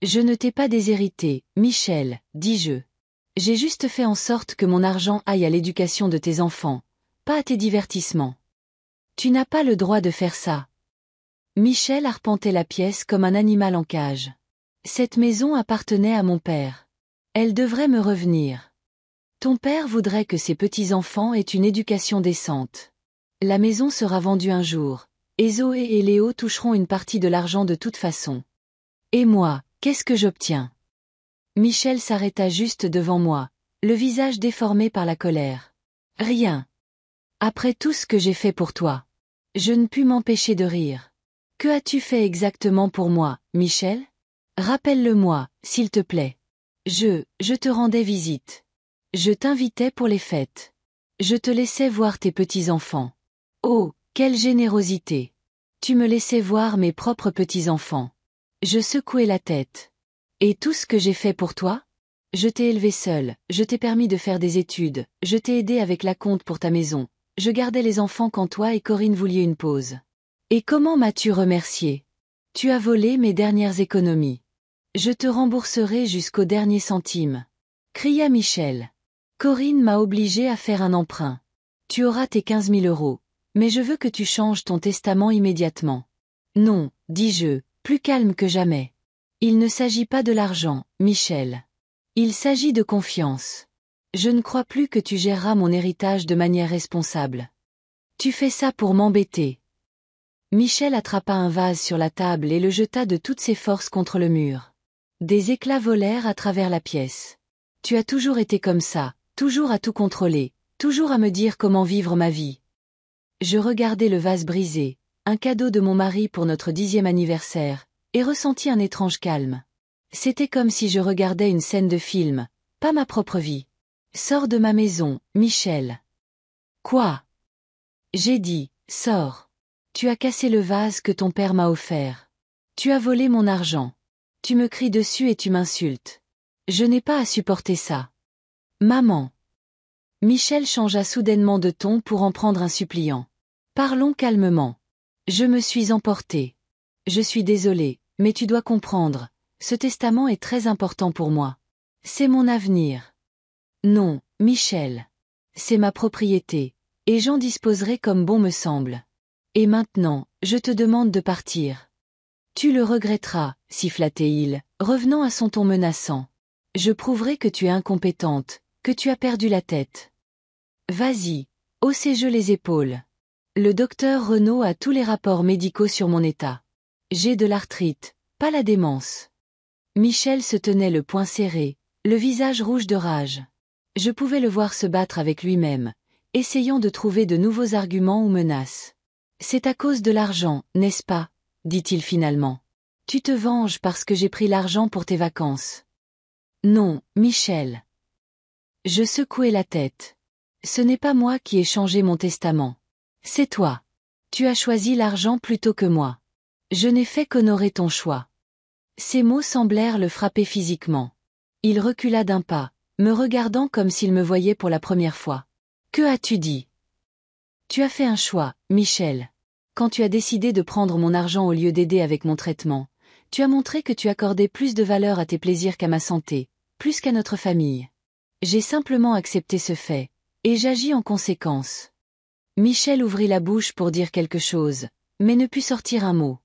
Je ne t'ai pas déshérité, Michel, dis-je. J'ai juste fait en sorte que mon argent aille à l'éducation de tes enfants, pas à tes divertissements. Tu n'as pas le droit de faire ça. » Michel arpentait la pièce comme un animal en cage. Cette maison appartenait à mon père. Elle devrait me revenir. Ton père voudrait que ses petits-enfants aient une éducation décente. La maison sera vendue un jour, et Zoé et Léo toucheront une partie de l'argent de toute façon. Et moi, qu'est-ce que j'obtiens ? Michel s'arrêta juste devant moi, le visage déformé par la colère. Rien. Après tout ce que j'ai fait pour toi. Je ne pus m'empêcher de rire. Que as-tu fait exactement pour moi, Michel ? Rappelle-le-moi, s'il te plaît. Je te rendais visite. Je t'invitais pour les fêtes. Je te laissais voir tes petits-enfants. Oh, quelle générosité! Tu me laissais voir mes propres petits-enfants. Je secouai la tête. Et tout ce que j'ai fait pour toi ? Je t'ai élevé seul, je t'ai permis de faire des études, je t'ai aidé avec la compte pour ta maison, je gardais les enfants quand toi et Corinne vouliez une pause. Et comment m'as-tu remercié ? Tu as volé mes dernières économies. Je te rembourserai jusqu'au dernier centime. Cria Michel. Corinne m'a obligé à faire un emprunt. Tu auras tes 15 000 €, mais je veux que tu changes ton testament immédiatement. Non, dis-je, plus calme que jamais. Il ne s'agit pas de l'argent, Michel. Il s'agit de confiance. Je ne crois plus que tu géreras mon héritage de manière responsable. Tu fais ça pour m'embêter. Michel attrapa un vase sur la table et le jeta de toutes ses forces contre le mur. Des éclats volèrent à travers la pièce. Tu as toujours été comme ça, toujours à tout contrôler, toujours à me dire comment vivre ma vie. Je regardai le vase brisé, un cadeau de mon mari pour notre 10e anniversaire, et ressentis un étrange calme. C'était comme si je regardais une scène de film, pas ma propre vie. Sors de ma maison, Michel. Quoi ? J'ai dit, sors. Tu as cassé le vase que ton père m'a offert. Tu as volé mon argent. Tu me cries dessus et tu m'insultes. Je n'ai pas à supporter ça. Maman. Michel changea soudainement de ton pour en prendre un suppliant. Parlons calmement. Je me suis emporté. Je suis désolé, mais tu dois comprendre, ce testament est très important pour moi. C'est mon avenir. Non, Michel. C'est ma propriété, et j'en disposerai comme bon me semble. Et maintenant, je te demande de partir. Tu le regretteras, siffla-t-il, revenant à son ton menaçant. Je prouverai que tu es incompétente, que tu as perdu la tête. Vas-y, haussez-je les épaules. Le docteur Renaud a tous les rapports médicaux sur mon état. J'ai de l'arthrite, pas la démence. Michel se tenait le poing serré, le visage rouge de rage. Je pouvais le voir se battre avec lui-même, essayant de trouver de nouveaux arguments ou menaces. C'est à cause de l'argent, n'est-ce pas, dit-il finalement. Tu te venges parce que j'ai pris l'argent pour tes vacances. Non, Michel. Je secouai la tête. Ce n'est pas moi qui ai changé mon testament. C'est toi. Tu as choisi l'argent plutôt que moi. Je n'ai fait qu'honorer ton choix. Ces mots semblèrent le frapper physiquement. Il recula d'un pas, me regardant comme s'il me voyait pour la première fois. Que as-tu dit? Tu as fait un choix, Michel. Quand tu as décidé de prendre mon argent au lieu d'aider avec mon traitement, tu as montré que tu accordais plus de valeur à tes plaisirs qu'à ma santé, plus qu'à notre famille. J'ai simplement accepté ce fait, et j'agis en conséquence. Michel ouvrit la bouche pour dire quelque chose, mais ne put sortir un mot.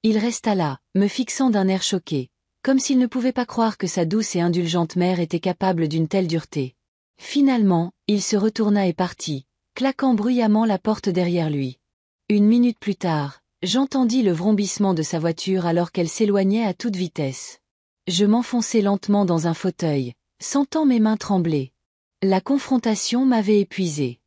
Il resta là, me fixant d'un air choqué, comme s'il ne pouvait pas croire que sa douce et indulgente mère était capable d'une telle dureté. Finalement, il se retourna et partit, claquant bruyamment la porte derrière lui. Une minute plus tard, j'entendis le vrombissement de sa voiture alors qu'elle s'éloignait à toute vitesse. Je m'enfonçai lentement dans un fauteuil, sentant mes mains trembler. La confrontation m'avait épuisé.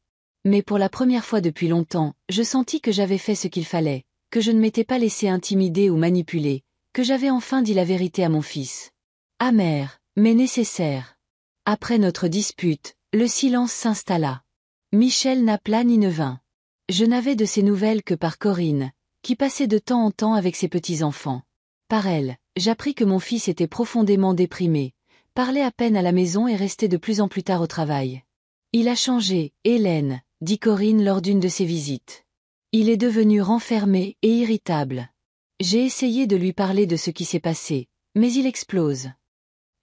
Mais pour la première fois depuis longtemps, je sentis que j'avais fait ce qu'il fallait, que je ne m'étais pas laissé intimider ou manipuler, que j'avais enfin dit la vérité à mon fils. Amer, mais nécessaire. Après notre dispute, le silence s'installa. Michel n'appela ni ne vint. Je n'avais de ses nouvelles que par Corinne, qui passait de temps en temps avec ses petits-enfants. Par elle, j'appris que mon fils était profondément déprimé, parlait à peine à la maison et restait de plus en plus tard au travail. Il a changé, Hélène, dit Corinne lors d'une de ses visites. Il est devenu renfermé et irritable. J'ai essayé de lui parler de ce qui s'est passé, mais il explose.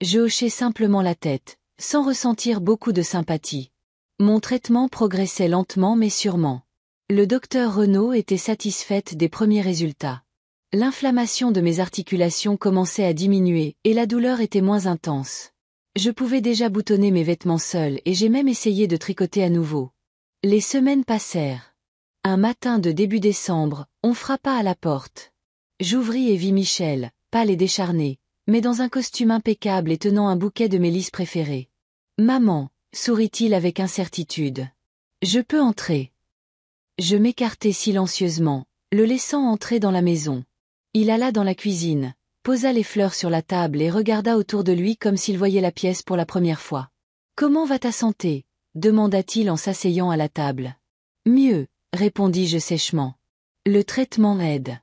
Je hochai simplement la tête, sans ressentir beaucoup de sympathie. Mon traitement progressait lentement mais sûrement. Le docteur Renaud était satisfaite des premiers résultats. L'inflammation de mes articulations commençait à diminuer et la douleur était moins intense. Je pouvais déjà boutonner mes vêtements seul et j'ai même essayé de tricoter à nouveau. Les semaines passèrent. Un matin de début décembre, on frappa à la porte. J'ouvris et vis Michel, pâle et décharné, mais dans un costume impeccable et tenant un bouquet de mes lys préférés. « Maman », sourit-il avec incertitude. « Je peux entrer ?» Je m'écartai silencieusement, le laissant entrer dans la maison. Il alla dans la cuisine, posa les fleurs sur la table et regarda autour de lui comme s'il voyait la pièce pour la première fois. « Comment va ta santé ?» demanda-t-il en s'asseyant à la table. « Mieux, » répondis-je sèchement. « Le traitement aide. »«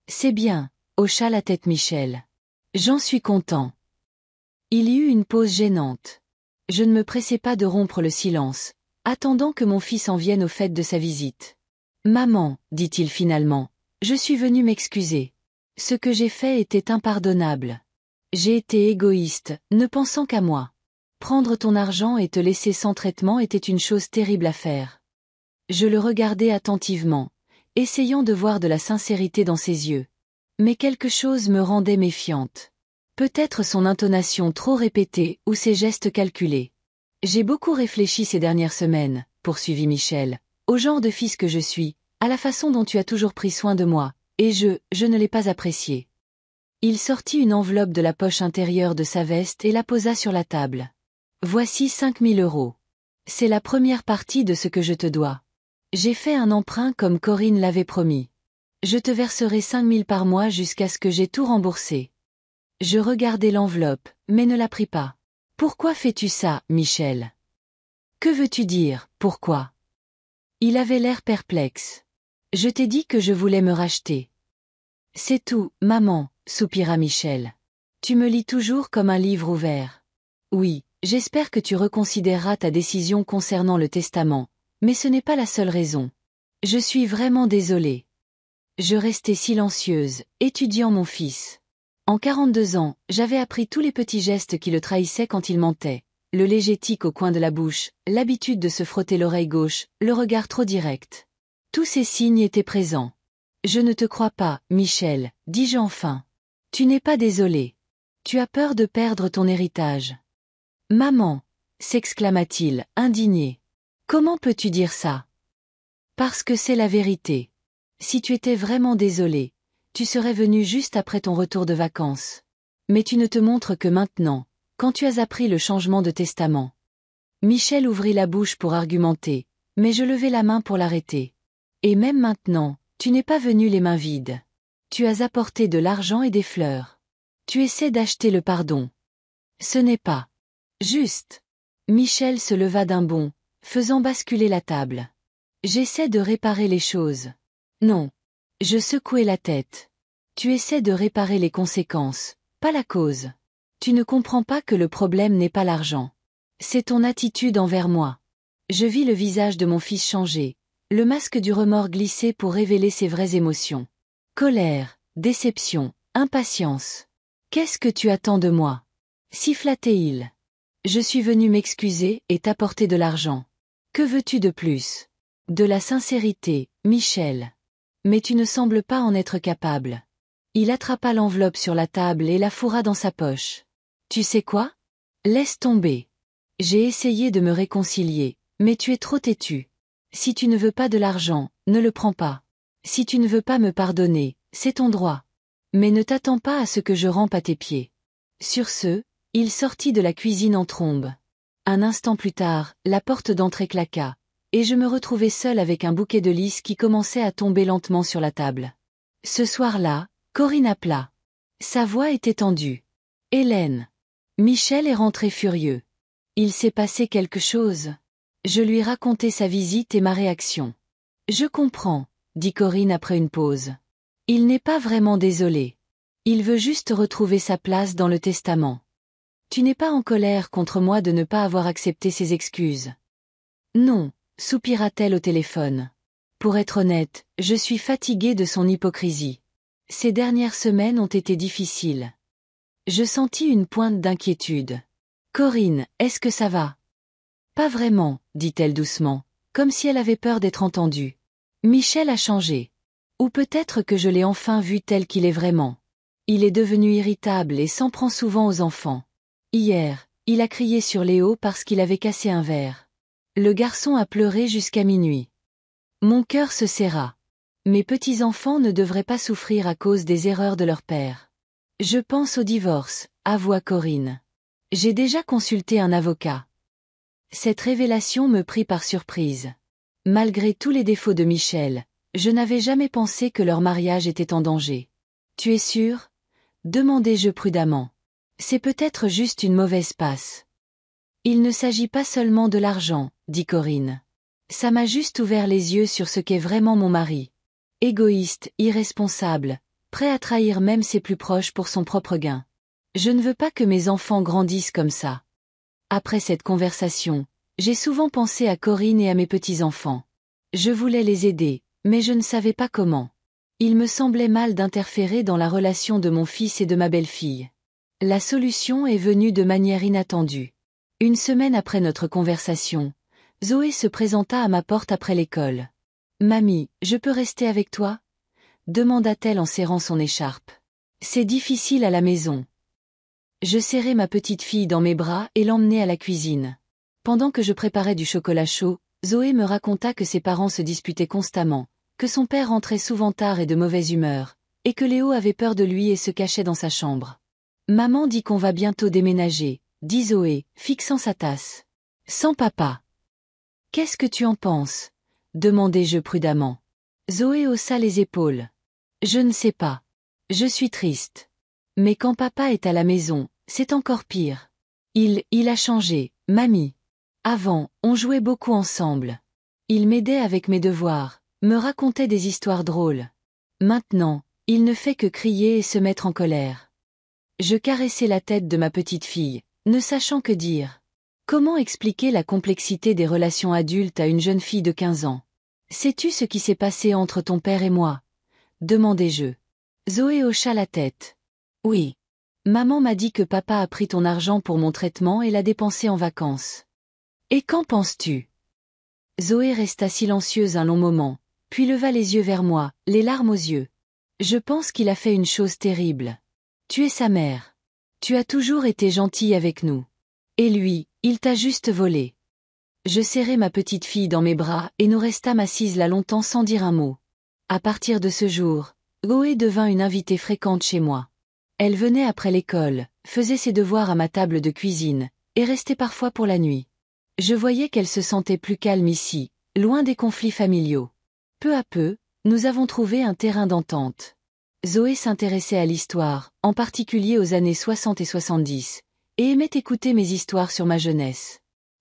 C'est bien, » hocha la tête Michel. « J'en suis content. » Il y eut une pause gênante. Je ne me pressai pas de rompre le silence, attendant que mon fils en vienne au fait de sa visite. « Maman, » dit-il finalement, « je suis venu m'excuser. Ce que j'ai fait était impardonnable. J'ai été égoïste, ne pensant qu'à moi. Prendre ton argent et te laisser sans traitement était une chose terrible à faire. » Je le regardai attentivement, essayant de voir de la sincérité dans ses yeux. Mais quelque chose me rendait méfiante. Peut-être son intonation trop répétée ou ses gestes calculés. J'ai beaucoup réfléchi ces dernières semaines, poursuivit Michel, au genre de fils que je suis, à la façon dont tu as toujours pris soin de moi, et je ne l'ai pas apprécié. Il sortit une enveloppe de la poche intérieure de sa veste et la posa sur la table. Voici 5 000 €. C'est la première partie de ce que je te dois. J'ai fait un emprunt comme Corinne l'avait promis. Je te verserai 5 000 par mois jusqu'à ce que j'aie tout remboursé. Je regardai l'enveloppe, mais ne la pris pas. Pourquoi fais-tu ça, Michel? Que veux-tu dire, pourquoi? Il avait l'air perplexe. Je t'ai dit que je voulais me racheter. C'est tout, maman, soupira Michel. Tu me lis toujours comme un livre ouvert. Oui, j'espère que tu reconsidéreras ta décision concernant le testament, mais ce n'est pas la seule raison. Je suis vraiment désolée. Je restai silencieuse, étudiant mon fils. En 42 ans, j'avais appris tous les petits gestes qui le trahissaient quand il mentait. Le léger tic au coin de la bouche, l'habitude de se frotter l'oreille gauche, le regard trop direct. Tous ces signes étaient présents. Je ne te crois pas, Michel, dis-je enfin. Tu n'es pas désolé. Tu as peur de perdre ton héritage. Maman, s'exclama-t-il, indigné. Comment peux-tu dire ça? Parce que c'est la vérité. Si tu étais vraiment désolé, Tu serais venu juste après ton retour de vacances. Mais tu ne te montres que maintenant, quand tu as appris le changement de testament. Michel ouvrit la bouche pour argumenter, mais je levai la main pour l'arrêter. Et même maintenant, tu n'es pas venu les mains vides. Tu as apporté de l'argent et des fleurs. Tu essaies d'acheter le pardon. Ce n'est pas juste. Michel se leva d'un bond, faisant basculer la table. J'essaie de réparer les choses. Non. Je secouai la tête. Tu essaies de réparer les conséquences, pas la cause. Tu ne comprends pas que le problème n'est pas l'argent. C'est ton attitude envers moi. Je vis le visage de mon fils changer, le masque du remords glisser pour révéler ses vraies émotions. Colère, déception, impatience. Qu'est-ce que tu attends de moi? Siffla-t-il. Je suis venu m'excuser et t'apporter de l'argent. Que veux-tu de plus? De la sincérité, Michel. Mais tu ne sembles pas en être capable. Il attrapa l'enveloppe sur la table et la fourra dans sa poche. Tu sais quoi? Laisse tomber. J'ai essayé de me réconcilier, mais tu es trop têtu. Si tu ne veux pas de l'argent, ne le prends pas. Si tu ne veux pas me pardonner, c'est ton droit. Mais ne t'attends pas à ce que je rampe à tes pieds. Sur ce, il sortit de la cuisine en trombe. Un instant plus tard, la porte d'entrée claqua, et je me retrouvai seule avec un bouquet de lys qui commençait à tomber lentement sur la table. Ce soir-là, Corinne appela. Sa voix était tendue. Hélène. Michel est rentré furieux. Il s'est passé quelque chose. Je lui racontai sa visite et ma réaction. Je comprends, dit Corinne après une pause. Il n'est pas vraiment désolé. Il veut juste retrouver sa place dans le testament. Tu n'es pas en colère contre moi de ne pas avoir accepté ses excuses. Non, soupira-t-elle au téléphone. Pour être honnête, je suis fatiguée de son hypocrisie. Ces dernières semaines ont été difficiles. Je sentis une pointe d'inquiétude. Corinne, est-ce que ça va? Pas vraiment, dit-elle doucement, comme si elle avait peur d'être entendue. Michel a changé. Ou peut-être que je l'ai enfin vu tel qu'il est vraiment. Il est devenu irritable et s'en prend souvent aux enfants. Hier, il a crié sur Léo parce qu'il avait cassé un verre. Le garçon a pleuré jusqu'à minuit. Mon cœur se serra. Mes petits-enfants ne devraient pas souffrir à cause des erreurs de leur père. Je pense au divorce, avoua Corinne. J'ai déjà consulté un avocat. Cette révélation me prit par surprise. Malgré tous les défauts de Michel, je n'avais jamais pensé que leur mariage était en danger. Tu es sûr? Demandai-je prudemment. C'est peut-être juste une mauvaise passe. Il ne s'agit pas seulement de l'argent, dit Corinne. Ça m'a juste ouvert les yeux sur ce qu'est vraiment mon mari. Égoïste, irresponsable, prêt à trahir même ses plus proches pour son propre gain. Je ne veux pas que mes enfants grandissent comme ça. Après cette conversation, j'ai souvent pensé à Corinne et à mes petits-enfants. Je voulais les aider, mais je ne savais pas comment. Il me semblait mal d'interférer dans la relation de mon fils et de ma belle-fille. La solution est venue de manière inattendue. Une semaine après notre conversation, Zoé se présenta à ma porte après l'école. « Mamie, je peux rester avec toi ?» demanda-t-elle en serrant son écharpe. « C'est difficile à la maison. » Je serrai ma petite fille dans mes bras et l'emmenai à la cuisine. Pendant que je préparais du chocolat chaud, Zoé me raconta que ses parents se disputaient constamment, que son père rentrait souvent tard et de mauvaise humeur, et que Léo avait peur de lui et se cachait dans sa chambre. « Maman dit qu'on va bientôt déménager, » dit Zoé, fixant sa tasse. « Sans papa. »« Qu'est-ce que tu en penses ?» demandai-je prudemment. Zoé haussa les épaules. « Je ne sais pas. Je suis triste. Mais quand papa est à la maison, c'est encore pire. Il a changé, mamie. Avant, on jouait beaucoup ensemble. Il m'aidait avec mes devoirs, me racontait des histoires drôles. Maintenant, il ne fait que crier et se mettre en colère. » Je caressai la tête de ma petite fille, ne sachant que dire. Comment expliquer la complexité des relations adultes à une jeune fille de 15 ans? Sais-tu ce qui s'est passé entre ton père et moi? Demandai-je. Zoé hocha la tête. Oui. Maman m'a dit que papa a pris ton argent pour mon traitement et l'a dépensé en vacances. Et qu'en penses-tu? Zoé resta silencieuse un long moment, puis leva les yeux vers moi, les larmes aux yeux. Je pense qu'il a fait une chose terrible. Tu es sa mère. Tu as toujours été gentille avec nous. Et lui, il t'a juste volé. Je serrai ma petite fille dans mes bras et nous restâmes assises là longtemps sans dire un mot. À partir de ce jour, Zoé devint une invitée fréquente chez moi. Elle venait après l'école, faisait ses devoirs à ma table de cuisine, et restait parfois pour la nuit. Je voyais qu'elle se sentait plus calme ici, loin des conflits familiaux. Peu à peu, nous avons trouvé un terrain d'entente. Zoé s'intéressait à l'histoire, en particulier aux années 60 et 70, et aimait écouter mes histoires sur ma jeunesse.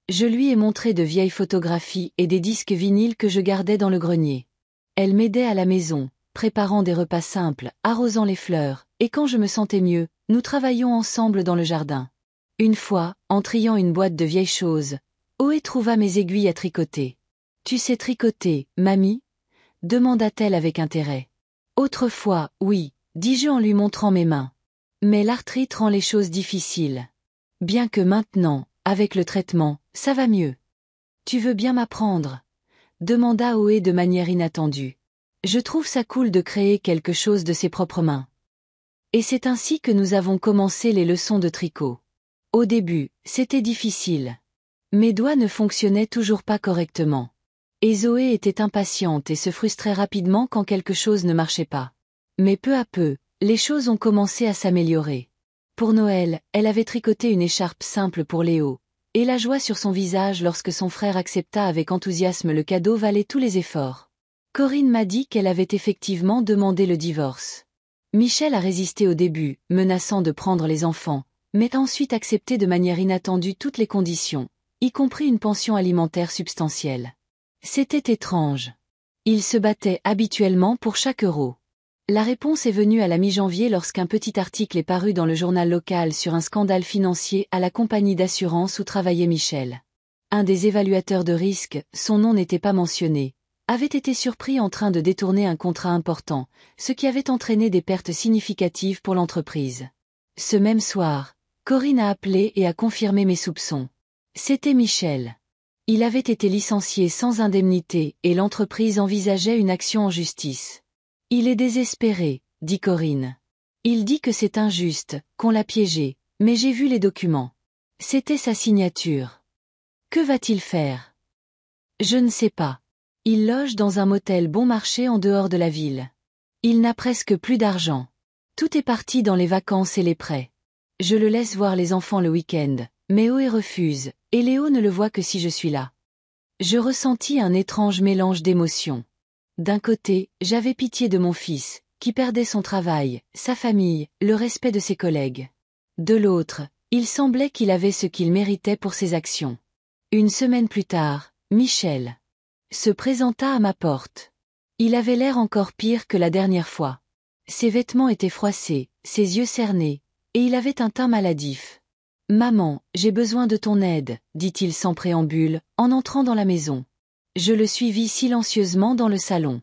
Je lui ai montré de vieilles photographies et des disques vinyles que je gardais dans le grenier. Elle m'aidait à la maison, préparant des repas simples, arrosant les fleurs, et quand je me sentais mieux, nous travaillions ensemble dans le jardin. Une fois, en triant une boîte de vieilles choses, Zoé trouva mes aiguilles à tricoter. « Tu sais tricoter, mamie ?» demanda-t-elle avec intérêt. « Autrefois, oui, » dis-je en lui montrant mes mains. Mais l'arthrite rend les choses difficiles. Bien que maintenant, avec le traitement, ça va mieux. « Tu veux bien m'apprendre ?» demanda Zoé de manière inattendue. Je trouve ça cool de créer quelque chose de ses propres mains. Et c'est ainsi que nous avons commencé les leçons de tricot. Au début, c'était difficile. Mes doigts ne fonctionnaient toujours pas correctement. Et Zoé était impatiente et se frustrait rapidement quand quelque chose ne marchait pas. Mais peu à peu, les choses ont commencé à s'améliorer. Pour Noël, elle avait tricoté une écharpe simple pour Léo, et la joie sur son visage lorsque son frère accepta avec enthousiasme le cadeau valait tous les efforts. Corinne m'a dit qu'elle avait effectivement demandé le divorce. Michel a résisté au début, menaçant de prendre les enfants, mais a ensuite accepté de manière inattendue toutes les conditions, y compris une pension alimentaire substantielle. C'était étrange. Il se battait habituellement pour chaque euro. La réponse est venue à la mi-janvier lorsqu'un petit article est paru dans le journal local sur un scandale financier à la compagnie d'assurance où travaillait Michel. Un des évaluateurs de risque, son nom n'était pas mentionné, avait été surpris en train de détourner un contrat important, ce qui avait entraîné des pertes significatives pour l'entreprise. Ce même soir, Corinne a appelé et a confirmé mes soupçons. C'était Michel. Il avait été licencié sans indemnité et l'entreprise envisageait une action en justice. Il est désespéré, dit Corinne. Il dit que c'est injuste, qu'on l'a piégé, mais j'ai vu les documents. C'était sa signature. Que va-t-il faire? Je ne sais pas. Il loge dans un motel bon marché en dehors de la ville. Il n'a presque plus d'argent. Tout est parti dans les vacances et les prêts. Je le laisse voir les enfants le week-end, mais Zoé refuse, et Léo ne le voit que si je suis là. Je ressentis un étrange mélange d'émotions. D'un côté, j'avais pitié de mon fils, qui perdait son travail, sa famille, le respect de ses collègues. De l'autre, il semblait qu'il avait ce qu'il méritait pour ses actions. Une semaine plus tard, Michel se présenta à ma porte. Il avait l'air encore pire que la dernière fois. Ses vêtements étaient froissés, ses yeux cernés, et il avait un teint maladif. « Maman, j'ai besoin de ton aide, » dit-il sans préambule, en entrant dans la maison. Je le suivis silencieusement dans le salon.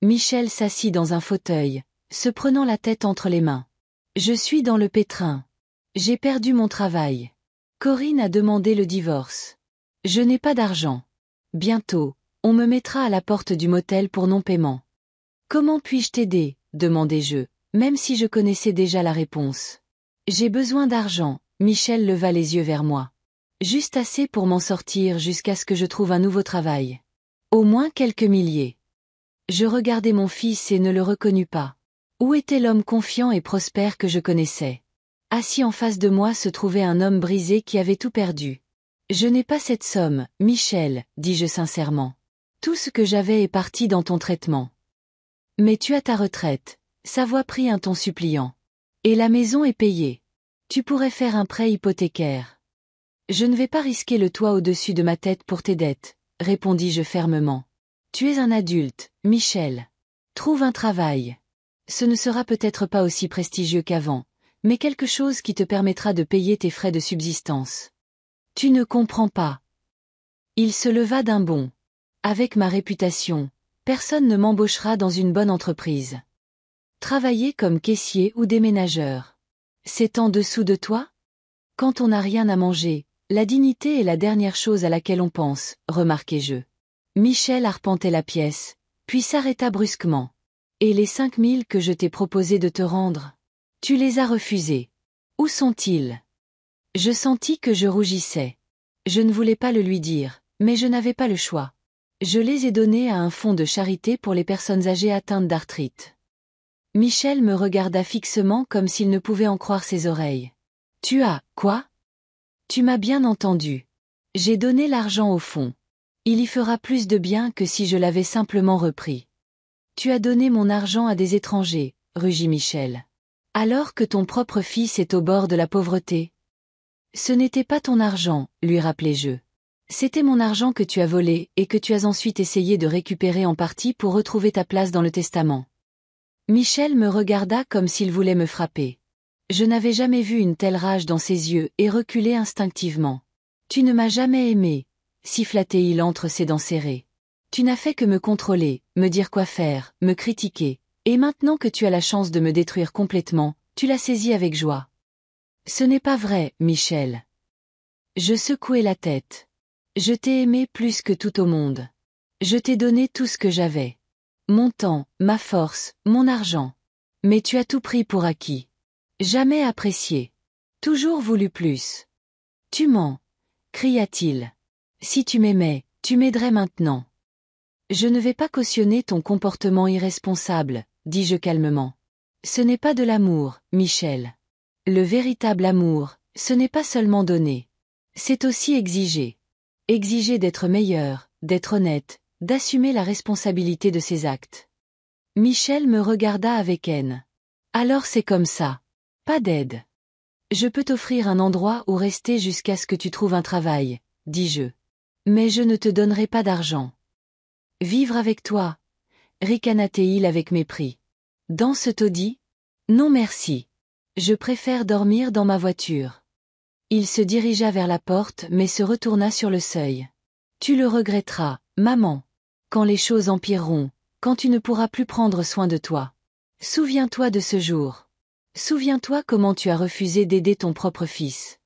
Michel s'assit dans un fauteuil, se prenant la tête entre les mains. « Je suis dans le pétrin. J'ai perdu mon travail. Corinne a demandé le divorce. Je n'ai pas d'argent. Bientôt, on me mettra à la porte du motel pour non-paiement. Comment puis-je t'aider ? Demandai-je, même si je connaissais déjà la réponse. J'ai besoin d'argent, Michel leva les yeux vers moi. Juste assez pour m'en sortir jusqu'à ce que je trouve un nouveau travail. Au moins quelques milliers. Je regardai mon fils et ne le reconnus pas. Où était l'homme confiant et prospère que je connaissais ? Assis en face de moi se trouvait un homme brisé qui avait tout perdu. Je n'ai pas cette somme, Michel, dis-je sincèrement. Tout ce que j'avais est parti dans ton traitement. Mais tu as ta retraite, sa voix prit un ton suppliant. Et la maison est payée. Tu pourrais faire un prêt hypothécaire. Je ne vais pas risquer le toit au-dessus de ma tête pour tes dettes, répondis-je fermement. Tu es un adulte, Michel. Trouve un travail. Ce ne sera peut-être pas aussi prestigieux qu'avant, mais quelque chose qui te permettra de payer tes frais de subsistance. Tu ne comprends pas. Il se leva d'un bond. Avec ma réputation, personne ne m'embauchera dans une bonne entreprise. Travailler comme caissier ou déménageur. C'est en dessous de toi ? Quand on n'a rien à manger, la dignité est la dernière chose à laquelle on pense, remarquai-je. Michel arpentait la pièce, puis s'arrêta brusquement. Et les 5 000 que je t'ai proposé de te rendre ? Tu les as refusés. Où sont-ils ? Je sentis que je rougissais. Je ne voulais pas le lui dire, mais je n'avais pas le choix. Je les ai donnés à un fonds de charité pour les personnes âgées atteintes d'arthrite. Michel me regarda fixement comme s'il ne pouvait en croire ses oreilles. Tu as, quoi? Tu m'as bien entendu. J'ai donné l'argent au fond. Il y fera plus de bien que si je l'avais simplement repris. Tu as donné mon argent à des étrangers, rugit Michel. Alors que ton propre fils est au bord de la pauvreté. Ce n'était pas ton argent, lui rappelai-je. C'était mon argent que tu as volé et que tu as ensuite essayé de récupérer en partie pour retrouver ta place dans le testament. Michel me regarda comme s'il voulait me frapper. Je n'avais jamais vu une telle rage dans ses yeux et reculai instinctivement. Tu ne m'as jamais aimé, siffla-t-il entre ses dents serrées. Tu n'as fait que me contrôler, me dire quoi faire, me critiquer, et maintenant que tu as la chance de me détruire complètement, tu l'as saisi avec joie. Ce n'est pas vrai, Michel. Je secouai la tête. Je t'ai aimé plus que tout au monde. Je t'ai donné tout ce que j'avais. Mon temps, ma force, mon argent. Mais tu as tout pris pour acquis. Jamais apprécié. Toujours voulu plus. Tu mens, cria-t-il. Si tu m'aimais, tu m'aiderais maintenant. Je ne vais pas cautionner ton comportement irresponsable, dis-je calmement. Ce n'est pas de l'amour, Michel. Le véritable amour, ce n'est pas seulement donner. C'est aussi exiger. Exiger d'être meilleur, d'être honnête, d'assumer la responsabilité de ses actes. Michel me regarda avec haine. Alors c'est comme ça. Pas d'aide. Je peux t'offrir un endroit où rester jusqu'à ce que tu trouves un travail, dis-je. Mais je ne te donnerai pas d'argent. Vivre avec toi, ricana-t-il avec mépris. Dans ce taudis? Non merci. Je préfère dormir dans ma voiture. Il se dirigea vers la porte mais se retourna sur le seuil. Tu le regretteras, maman. Quand les choses empireront, quand tu ne pourras plus prendre soin de toi. Souviens-toi de ce jour. Souviens-toi comment tu as refusé d'aider ton propre fils.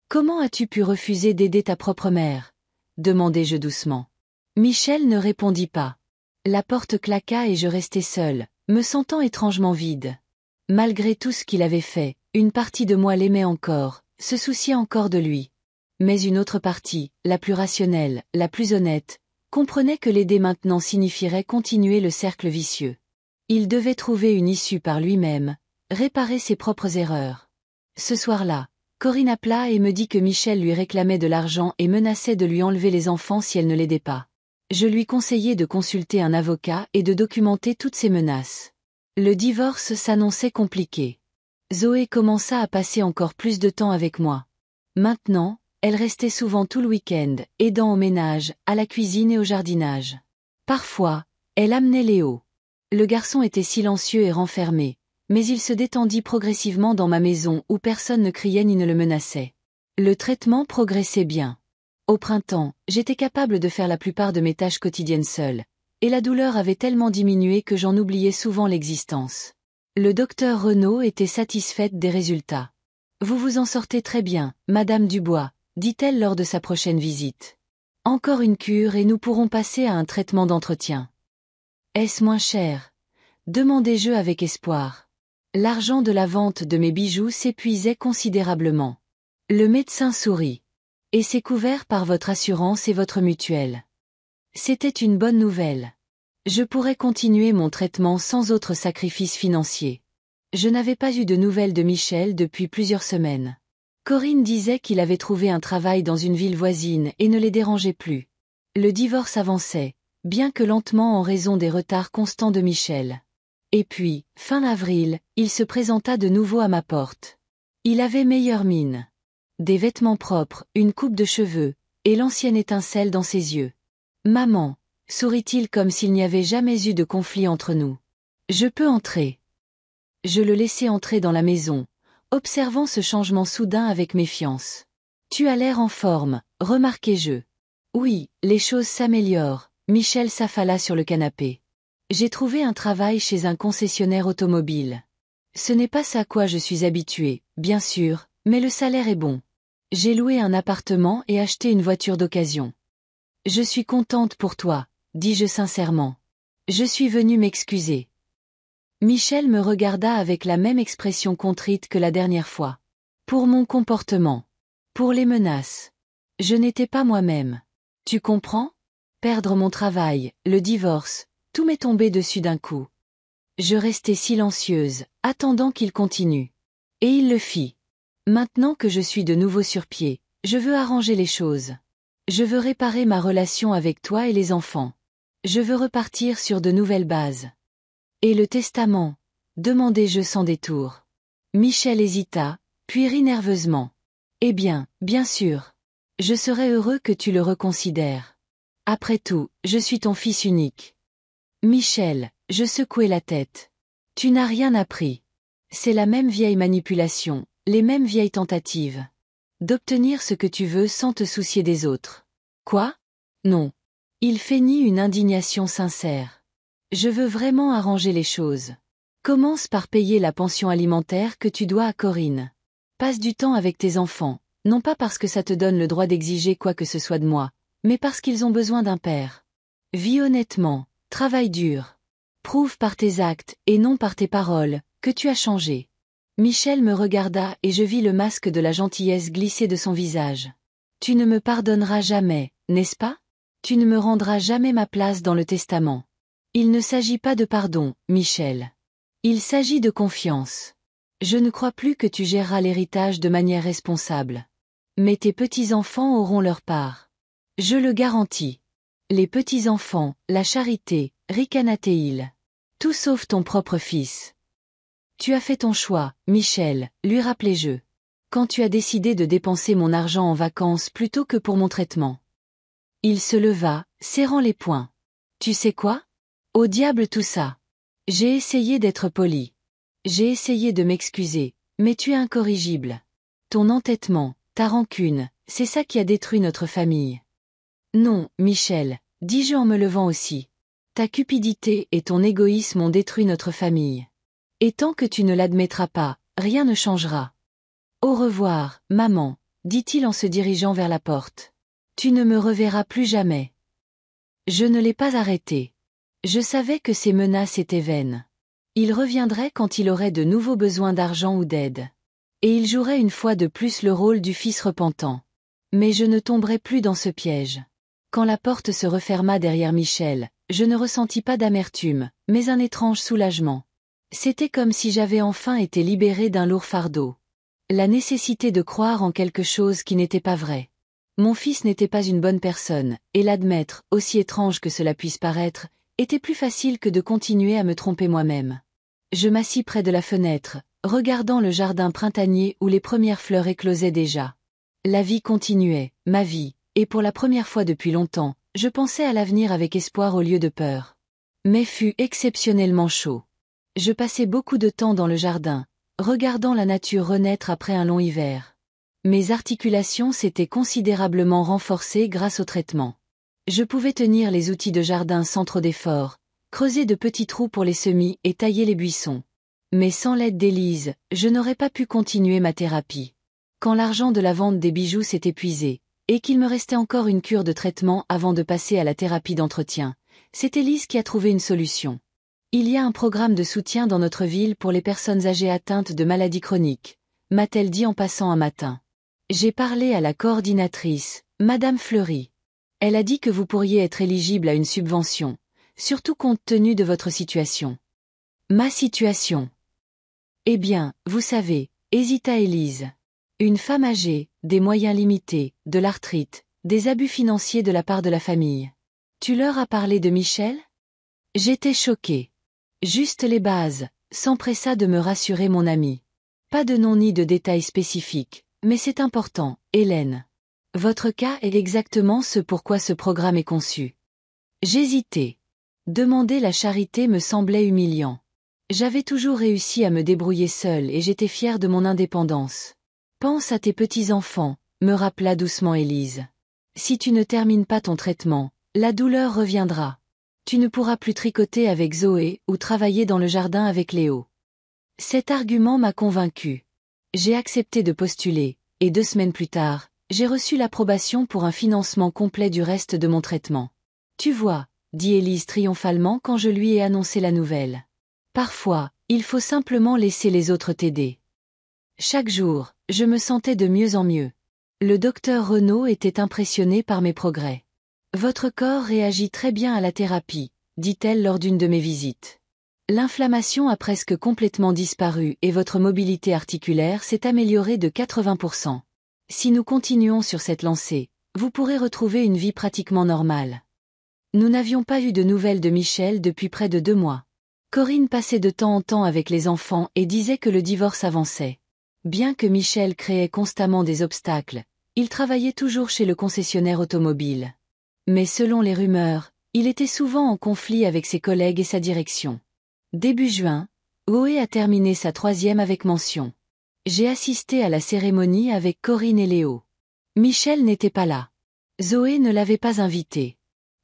Comment as-tu pu refuser d'aider ta propre mère? Demandai-je doucement. Michel ne répondit pas. La porte claqua et je restai seule, me sentant étrangement vide. Malgré tout ce qu'il avait fait, une partie de moi l'aimait encore, se souciait encore de lui. Mais une autre partie, la plus rationnelle, la plus honnête, comprenait que l'aider maintenant signifierait continuer le cercle vicieux. Il devait trouver une issue par lui-même, réparer ses propres erreurs. Ce soir-là, Corinne appela et me dit que Michel lui réclamait de l'argent et menaçait de lui enlever les enfants si elle ne l'aidait pas. Je lui conseillai de consulter un avocat et de documenter toutes ces menaces. Le divorce s'annonçait compliqué. Zoé commença à passer encore plus de temps avec moi. Maintenant, elle restait souvent tout le week-end, aidant au ménage, à la cuisine et au jardinage. Parfois, elle amenait Léo. Le garçon était silencieux et renfermé, mais il se détendit progressivement dans ma maison où personne ne criait ni ne le menaçait. Le traitement progressait bien. Au printemps, j'étais capable de faire la plupart de mes tâches quotidiennes seule, et la douleur avait tellement diminué que j'en oubliais souvent l'existence. Le docteur Renaud était satisfaite des résultats. Vous vous en sortez très bien, Madame Dubois, dit-elle lors de sa prochaine visite. Encore une cure et nous pourrons passer à un traitement d'entretien. Est-ce moins cher? Demandai-je avec espoir. L'argent de la vente de mes bijoux s'épuisait considérablement. Le médecin sourit. Et c'est couvert par votre assurance et votre mutuelle. C'était une bonne nouvelle. Je pourrais continuer mon traitement sans autre sacrifice financier. Je n'avais pas eu de nouvelles de Michel depuis plusieurs semaines. Corinne disait qu'il avait trouvé un travail dans une ville voisine et ne les dérangeait plus. Le divorce avançait, bien que lentement en raison des retards constants de Michel. Et puis, fin avril, il se présenta de nouveau à ma porte. Il avait meilleure mine. Des vêtements propres, une coupe de cheveux, et l'ancienne étincelle dans ses yeux. Maman, sourit-il comme s'il n'y avait jamais eu de conflit entre nous. Je peux entrer. Je le laissai entrer dans la maison, observant ce changement soudain avec méfiance. Tu as l'air en forme, remarquai-je. Oui, les choses s'améliorent, Michel s'affala sur le canapé. J'ai trouvé un travail chez un concessionnaire automobile. Ce n'est pas ça à quoi je suis habituée, bien sûr, mais le salaire est bon. J'ai loué un appartement et acheté une voiture d'occasion. Je suis contente pour toi, dis-je sincèrement. Je suis venue m'excuser. Michel me regarda avec la même expression contrite que la dernière fois. Pour mon comportement. Pour les menaces. Je n'étais pas moi-même. Tu comprends? Perdre mon travail, le divorce, tout m'est tombé dessus d'un coup. Je restai silencieuse, attendant qu'il continue. Et il le fit. Maintenant que je suis de nouveau sur pied, je veux arranger les choses. Je veux réparer ma relation avec toi et les enfants. Je veux repartir sur de nouvelles bases. Et le testament? Demandai-je sans détour. Michel hésita, puis rit nerveusement. Eh bien, bien sûr. Je serais heureux que tu le reconsidères. Après tout, je suis ton fils unique. Michel, je secouai la tête. Tu n'as rien appris. C'est la même vieille manipulation, les mêmes vieilles tentatives. D'obtenir ce que tu veux sans te soucier des autres. Quoi? Non. Il feignit une indignation sincère. Je veux vraiment arranger les choses. Commence par payer la pension alimentaire que tu dois à Corinne. Passe du temps avec tes enfants, non pas parce que ça te donne le droit d'exiger quoi que ce soit de moi, mais parce qu'ils ont besoin d'un père. Vis honnêtement, travaille dur. Prouve par tes actes, et non par tes paroles, que tu as changé. Michel me regarda et je vis le masque de la gentillesse glisser de son visage. Tu ne me pardonneras jamais, n'est-ce pas? Tu ne me rendras jamais ma place dans le testament. Il ne s'agit pas de pardon, Michel. Il s'agit de confiance. Je ne crois plus que tu géreras l'héritage de manière responsable. Mais tes petits-enfants auront leur part. Je le garantis. Les petits-enfants, la charité, ricana-t-il. Tout sauf ton propre fils. Tu as fait ton choix, Michel, lui rappelai-je. Quand tu as décidé de dépenser mon argent en vacances plutôt que pour mon traitement. Il se leva, serrant les poings. Tu sais quoi? Au diable tout ça. J'ai essayé d'être poli. J'ai essayé de m'excuser, mais tu es incorrigible. Ton entêtement, ta rancune, c'est ça qui a détruit notre famille. Non, Michel, dis-je en me levant aussi. Ta cupidité et ton égoïsme ont détruit notre famille. Et tant que tu ne l'admettras pas, rien ne changera. Au revoir, maman, dit-il en se dirigeant vers la porte. Tu ne me reverras plus jamais. Je ne l'ai pas arrêté. Je savais que ses menaces étaient vaines. Il reviendrait quand il aurait de nouveaux besoins d'argent ou d'aide. Et il jouerait une fois de plus le rôle du fils repentant. Mais je ne tomberai plus dans ce piège. Quand la porte se referma derrière Michel, je ne ressentis pas d'amertume, mais un étrange soulagement. C'était comme si j'avais enfin été libérée d'un lourd fardeau. La nécessité de croire en quelque chose qui n'était pas vrai. Mon fils n'était pas une bonne personne, et l'admettre, aussi étrange que cela puisse paraître, était plus facile que de continuer à me tromper moi-même. Je m'assis près de la fenêtre, regardant le jardin printanier où les premières fleurs éclosaient déjà. La vie continuait, ma vie, et pour la première fois depuis longtemps, je pensais à l'avenir avec espoir au lieu de peur. Mais fut exceptionnellement chaud. Je passais beaucoup de temps dans le jardin, regardant la nature renaître après un long hiver. Mes articulations s'étaient considérablement renforcées grâce au traitement. Je pouvais tenir les outils de jardin sans trop d'efforts, creuser de petits trous pour les semis et tailler les buissons. Mais sans l'aide d'Élise, je n'aurais pas pu continuer ma thérapie. Quand l'argent de la vente des bijoux s'est épuisé, et qu'il me restait encore une cure de traitement avant de passer à la thérapie d'entretien, c'est Élise qui a trouvé une solution. Il y a un programme de soutien dans notre ville pour les personnes âgées atteintes de maladies chroniques, m'a-t-elle dit en passant un matin. J'ai parlé à la coordinatrice, Madame Fleury. Elle a dit que vous pourriez être éligible à une subvention, surtout compte tenu de votre situation. Ma situation. Eh bien, vous savez, hésita Élise. Une femme âgée, des moyens limités, de l'arthrite, des abus financiers de la part de la famille. Tu leur as parlé de Michel? J'étais choquée. Juste les bases, s'empressa de me rassurer mon ami. Pas de nom ni de détails spécifiques, mais c'est important, Hélène. Votre cas est exactement ce pourquoi ce programme est conçu. J'hésitais. Demander la charité me semblait humiliant. J'avais toujours réussi à me débrouiller seule et j'étais fière de mon indépendance. Pense à tes petits-enfants, me rappela doucement Élise. Si tu ne termines pas ton traitement, la douleur reviendra. Tu ne pourras plus tricoter avec Zoé ou travailler dans le jardin avec Léo. Cet argument m'a convaincue. J'ai accepté de postuler, et 2 semaines plus tard, j'ai reçu l'approbation pour un financement complet du reste de mon traitement. Tu vois, dit Élise triomphalement quand je lui ai annoncé la nouvelle. Parfois, il faut simplement laisser les autres t'aider. Chaque jour, je me sentais de mieux en mieux. Le docteur Renaud était impressionné par mes progrès. Votre corps réagit très bien à la thérapie, dit-elle lors d'une de mes visites. L'inflammation a presque complètement disparu et votre mobilité articulaire s'est améliorée de 80%. Si nous continuons sur cette lancée, vous pourrez retrouver une vie pratiquement normale. Nous n'avions pas eu de nouvelles de Michel depuis près de 2 mois. Corinne passait de temps en temps avec les enfants et disait que le divorce avançait. Bien que Michel créait constamment des obstacles, il travaillait toujours chez le concessionnaire automobile. Mais selon les rumeurs, il était souvent en conflit avec ses collègues et sa direction. Début juin, Zoé a terminé sa 3e avec mention. J'ai assisté à la cérémonie avec Corinne et Léo. Michel n'était pas là. Zoé ne l'avait pas invité.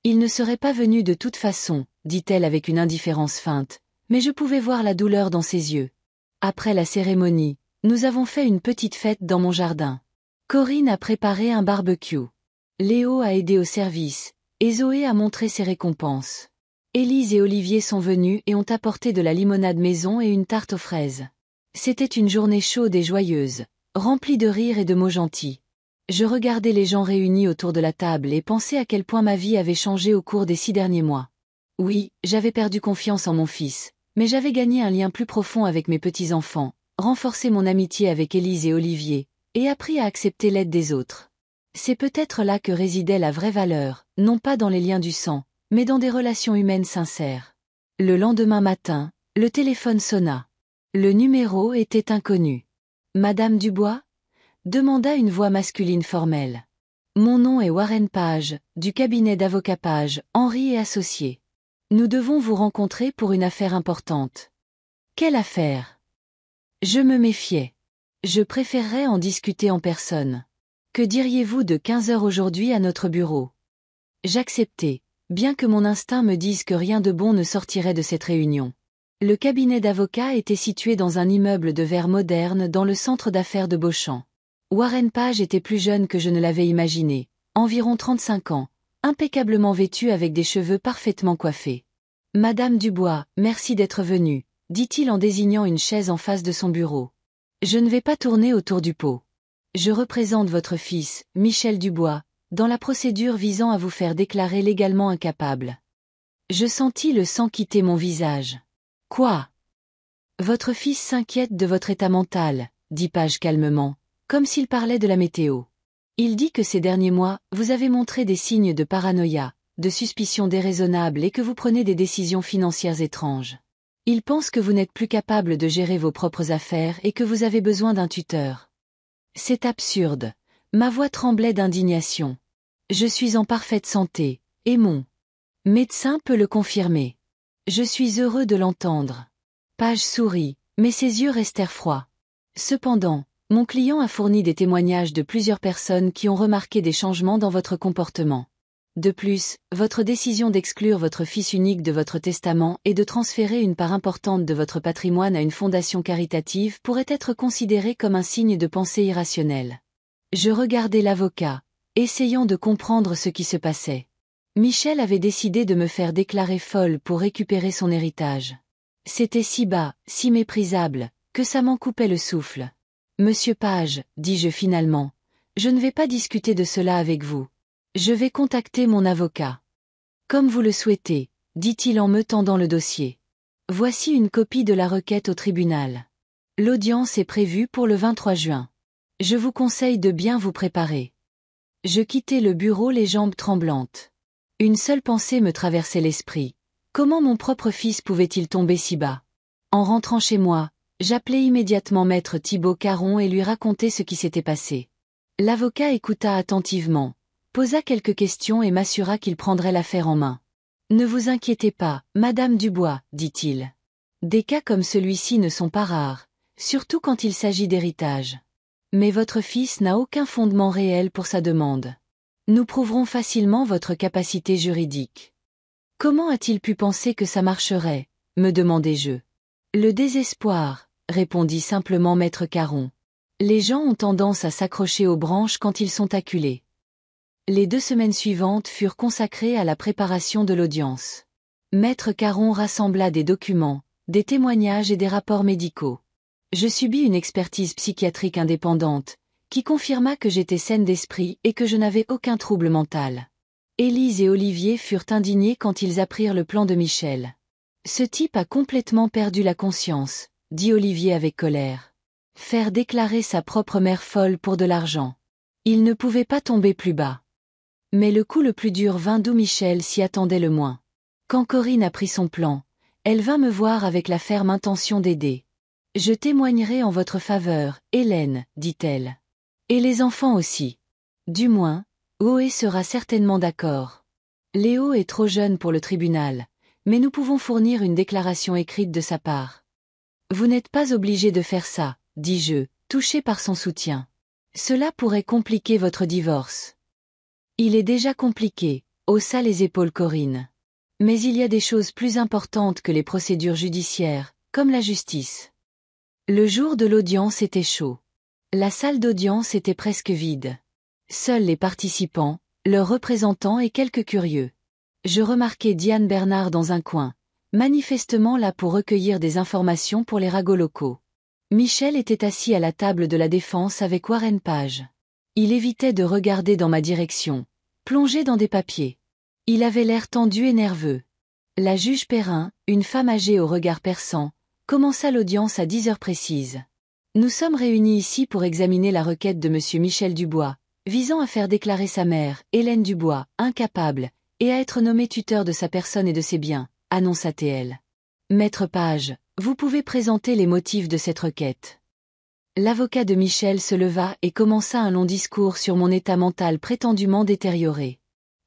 Il ne serait pas venu de toute façon, dit-elle avec une indifférence feinte, mais je pouvais voir la douleur dans ses yeux. Après la cérémonie, nous avons fait une petite fête dans mon jardin. Corinne a préparé un barbecue. Léo a aidé au service, et Zoé a montré ses récompenses. Élise et Olivier sont venus et ont apporté de la limonade maison et une tarte aux fraises. C'était une journée chaude et joyeuse, remplie de rires et de mots gentils. Je regardais les gens réunis autour de la table et pensais à quel point ma vie avait changé au cours des 6 derniers mois. Oui, j'avais perdu confiance en mon fils, mais j'avais gagné un lien plus profond avec mes petits-enfants, renforcé mon amitié avec Élise et Olivier, et appris à accepter l'aide des autres. C'est peut-être là que résidait la vraie valeur, non pas dans les liens du sang, mais dans des relations humaines sincères. Le lendemain matin, le téléphone sonna. Le numéro était inconnu. Madame Dubois ? Demanda une voix masculine formelle. Mon nom est Warren Page, du cabinet d'avocats Page, Henry et Associés. Nous devons vous rencontrer pour une affaire importante. Quelle affaire ? Je me méfiais. Je préférerais en discuter en personne. Que diriez-vous de 15 heures aujourd'hui à notre bureau ? J'acceptai, bien que mon instinct me dise que rien de bon ne sortirait de cette réunion. Le cabinet d'avocats était situé dans un immeuble de verre moderne dans le centre d'affaires de Beauchamp. Warren Page était plus jeune que je ne l'avais imaginé, environ 35 ans, impeccablement vêtu avec des cheveux parfaitement coiffés. « Madame Dubois, merci d'être venue », dit-il en désignant une chaise en face de son bureau. « Je ne vais pas tourner autour du pot. Je représente votre fils, Michel Dubois, dans la procédure visant à vous faire déclarer légalement incapable. » Je sentis le sang quitter mon visage. « Quoi ? Votre fils s'inquiète de votre état mental, » dit Page calmement, comme s'il parlait de la météo. Il dit que ces derniers mois, vous avez montré des signes de paranoïa, de suspicion déraisonnable et que vous prenez des décisions financières étranges. Il pense que vous n'êtes plus capable de gérer vos propres affaires et que vous avez besoin d'un tuteur. C'est absurde. Ma voix tremblait d'indignation. Je suis en parfaite santé, et mon médecin peut le confirmer. Je suis heureux de l'entendre. Page sourit, mais ses yeux restèrent froids. Cependant, mon client a fourni des témoignages de plusieurs personnes qui ont remarqué des changements dans votre comportement. De plus, votre décision d'exclure votre fils unique de votre testament et de transférer une part importante de votre patrimoine à une fondation caritative pourrait être considérée comme un signe de pensée irrationnelle. Je regardais l'avocat, essayant de comprendre ce qui se passait. Michel avait décidé de me faire déclarer folle pour récupérer son héritage. C'était si bas, si méprisable, que ça m'en coupait le souffle. « Monsieur Page, dis-je finalement, je ne vais pas discuter de cela avec vous. Je vais contacter mon avocat. »« Comme vous le souhaitez, » dit-il en me tendant le dossier. « Voici une copie de la requête au tribunal. L'audience est prévue pour le 23 juin. Je vous conseille de bien vous préparer. » Je quittai le bureau les jambes tremblantes. Une seule pensée me traversait l'esprit. Comment mon propre fils pouvait-il tomber si bas ? En rentrant chez moi, j'appelai immédiatement maître Thibaut Caron et lui racontai ce qui s'était passé. L'avocat écouta attentivement, posa quelques questions et m'assura qu'il prendrait l'affaire en main. « Ne vous inquiétez pas, Madame Dubois, dit-il. Des cas comme celui-ci ne sont pas rares, surtout quand il s'agit d'héritage. Mais votre fils n'a aucun fondement réel pour sa demande. Nous prouverons facilement votre capacité juridique. » « Comment a-t-il pu penser que ça marcherait ? Me demandai-je. « Le désespoir, » répondit simplement maître Caron. « Les gens ont tendance à s'accrocher aux branches quand ils sont acculés. » Les 2 semaines suivantes furent consacrées à la préparation de l'audience. Maître Caron rassembla des documents, des témoignages et des rapports médicaux. Je subis une expertise psychiatrique indépendante, qui confirma que j'étais saine d'esprit et que je n'avais aucun trouble mental. Élise et Olivier furent indignés quand ils apprirent le plan de Michel. Ce type a complètement perdu la conscience, dit Olivier avec colère. Faire déclarer sa propre mère folle pour de l'argent. Il ne pouvait pas tomber plus bas. Mais le coup le plus dur vint d'où Michel s'y attendait le moins. Quand Corinne apprit son plan, elle vint me voir avec la ferme intention d'aider. « Je témoignerai en votre faveur, Hélène, dit-elle. Et les enfants aussi. Du moins, Oé sera certainement d'accord. Léo est trop jeune pour le tribunal, mais nous pouvons fournir une déclaration écrite de sa part. Vous n'êtes pas obligé de faire ça, dis-je, touché par son soutien. Cela pourrait compliquer votre divorce. Il est déjà compliqué, haussa les épaules Corinne. Mais il y a des choses plus importantes que les procédures judiciaires, comme la justice. Le jour de l'audience était chaud. La salle d'audience était presque vide. Seuls les participants, leurs représentants et quelques curieux. Je remarquai Diane Bernard dans un coin, manifestement là pour recueillir des informations pour les ragots locaux. Michel était assis à la table de la défense avec Warren Page. Il évitait de regarder dans ma direction, plongé dans des papiers. Il avait l'air tendu et nerveux. La juge Perrin, une femme âgée au regard perçant, commença l'audience à 10 heures précises. Nous sommes réunis ici pour examiner la requête de monsieur Michel Dubois, visant à faire déclarer sa mère, Hélène Dubois, incapable, et à être nommé tuteur de sa personne et de ses biens, annonça-t-elle. Maître Page, vous pouvez présenter les motifs de cette requête. L'avocat de Michel se leva et commença un long discours sur mon état mental prétendument détérioré.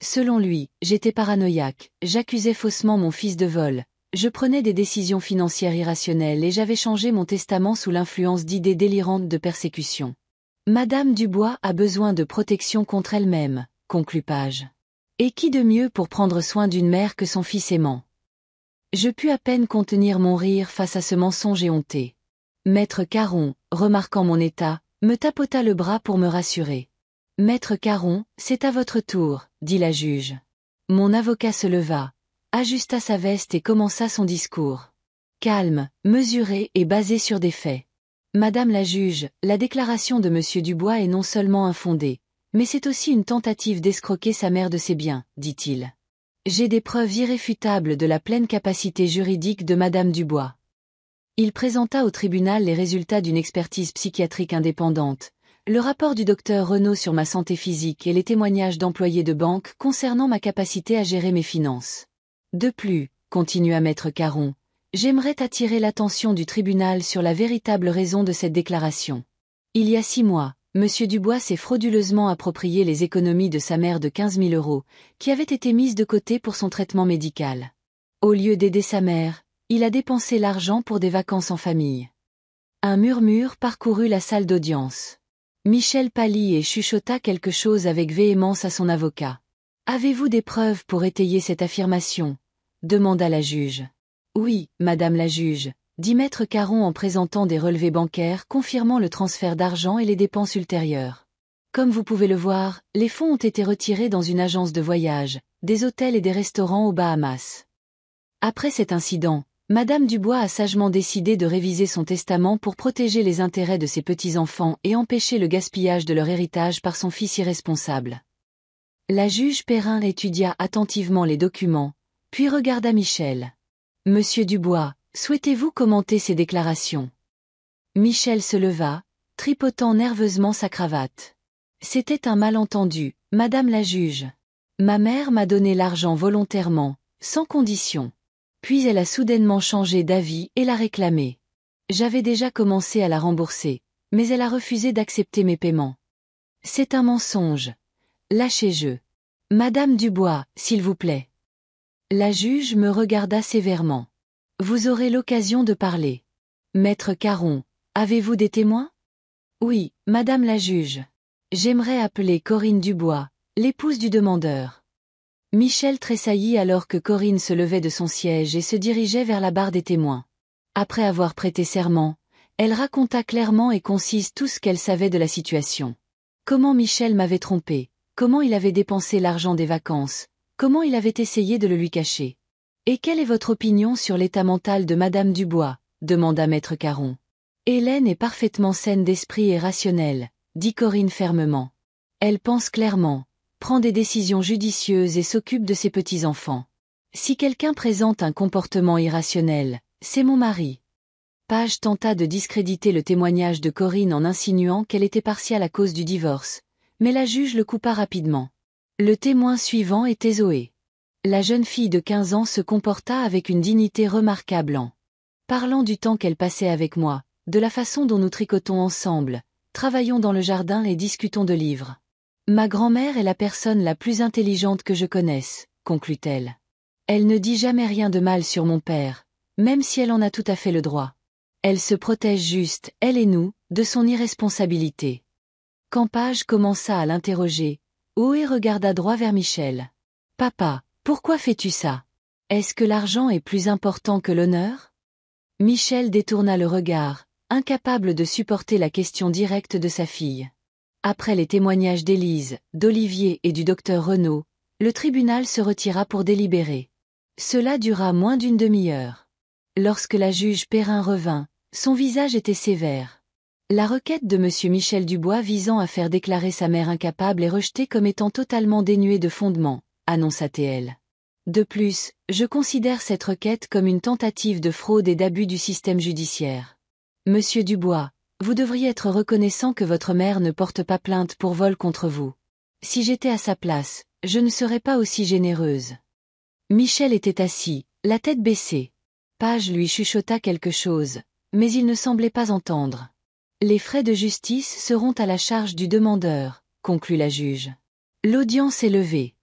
Selon lui, j'étais paranoïaque, j'accusais faussement mon fils de vol, je prenais des décisions financières irrationnelles et j'avais changé mon testament sous l'influence d'idées délirantes de persécution. Madame Dubois a besoin de protection contre elle-même, conclut Page. Et qui de mieux pour prendre soin d'une mère que son fils aimant? Je pus à peine contenir mon rire face à ce mensonge éhonté. Maître Caron, remarquant mon état, me tapota le bras pour me rassurer. Maître Caron, c'est à votre tour, dit la juge. Mon avocat se leva, ajusta sa veste et commença son discours. Calme, mesuré et basé sur des faits. Madame la juge, la déclaration de monsieur Dubois est non seulement infondée, mais c'est aussi une tentative d'escroquer sa mère de ses biens, dit-il. J'ai des preuves irréfutables de la pleine capacité juridique de madame Dubois. Il présenta au tribunal les résultats d'une expertise psychiatrique indépendante, le rapport du docteur Renaud sur ma santé physique et les témoignages d'employés de banque concernant ma capacité à gérer mes finances. De plus, continua maître Caron, j'aimerais attirer l'attention du tribunal sur la véritable raison de cette déclaration. Il y a 6 mois, monsieur Dubois s'est frauduleusement approprié les économies de sa mère de 15 000 €, qui avaient été mises de côté pour son traitement médical. Au lieu d'aider sa mère, il a dépensé l'argent pour des vacances en famille. Un murmure parcourut la salle d'audience. Michel pâlit et chuchota quelque chose avec véhémence à son avocat. « Avez-vous des preuves pour étayer cette affirmation ?» demanda la juge. « Oui, madame la juge », dit maître Caron en présentant des relevés bancaires confirmant le transfert d'argent et les dépenses ultérieures. Comme vous pouvez le voir, les fonds ont été retirés dans une agence de voyage, des hôtels et des restaurants aux Bahamas. Après cet incident, madame Dubois a sagement décidé de réviser son testament pour protéger les intérêts de ses petits-enfants et empêcher le gaspillage de leur héritage par son fils irresponsable. La juge Perrin étudia attentivement les documents, puis regarda Michel. « Monsieur Dubois, souhaitez-vous commenter ces déclarations ?» Michel se leva, tripotant nerveusement sa cravate. « C'était un malentendu, madame la juge. Ma mère m'a donné l'argent volontairement, sans condition. Puis elle a soudainement changé d'avis et l'a réclamé. J'avais déjà commencé à la rembourser, mais elle a refusé d'accepter mes paiements. C'est un mensonge. Lâchez-je. Madame Dubois, s'il vous plaît. » La juge me regarda sévèrement. « Vous aurez l'occasion de parler. Maître Caron, avez-vous des témoins ? » « Oui, madame la juge. J'aimerais appeler Corinne Dubois, l'épouse du demandeur. » Michel tressaillit alors que Corinne se levait de son siège et se dirigeait vers la barre des témoins. Après avoir prêté serment, elle raconta clairement et concise tout ce qu'elle savait de la situation. Comment Michel m'avait trompé, comment il avait dépensé l'argent des vacances, comment il avait essayé de le lui cacher. « Et quelle est votre opinion sur l'état mental de madame Dubois ?» demanda maître Caron. « Hélène est parfaitement saine d'esprit et rationnelle, » dit Corinne fermement. « Elle pense clairement, prend des décisions judicieuses et s'occupe de ses petits-enfants. Si quelqu'un présente un comportement irrationnel, c'est mon mari. Page tenta de discréditer le témoignage de Corinne en insinuant qu'elle était partiale à cause du divorce, mais la juge le coupa rapidement. Le témoin suivant était Zoé. La jeune fille de 15 ans se comporta avec une dignité remarquable en parlant du temps qu'elle passait avec moi, de la façon dont nous tricotons ensemble, travaillons dans le jardin et discutons de livres. Ma grand-mère est la personne la plus intelligente que je connaisse, conclut-elle. Elle ne dit jamais rien de mal sur mon père, même si elle en a tout à fait le droit. Elle se protège juste, elle et nous, de son irresponsabilité. Quand Page commença à l'interroger, Zoé regarda droit vers Michel. « Papa, pourquoi fais-tu ça? Est-ce que l'argent est plus important que l'honneur ?» Michel détourna le regard, incapable de supporter la question directe de sa fille. Après les témoignages d'Élise, d'Olivier et du docteur Renaud, le tribunal se retira pour délibérer. Cela dura moins d'une demi-heure. Lorsque la juge Perrin revint, son visage était sévère. La requête de M. Michel Dubois visant à faire déclarer sa mère incapable est rejetée comme étant totalement dénuée de fondement, annonça-t-elle. De plus, je considère cette requête comme une tentative de fraude et d'abus du système judiciaire. Monsieur Dubois, vous devriez être reconnaissant que votre mère ne porte pas plainte pour vol contre vous. Si j'étais à sa place, je ne serais pas aussi généreuse. Michel était assis, la tête baissée. Page lui chuchota quelque chose, mais il ne semblait pas entendre. Les frais de justice seront à la charge du demandeur, conclut la juge. L'audience est levée.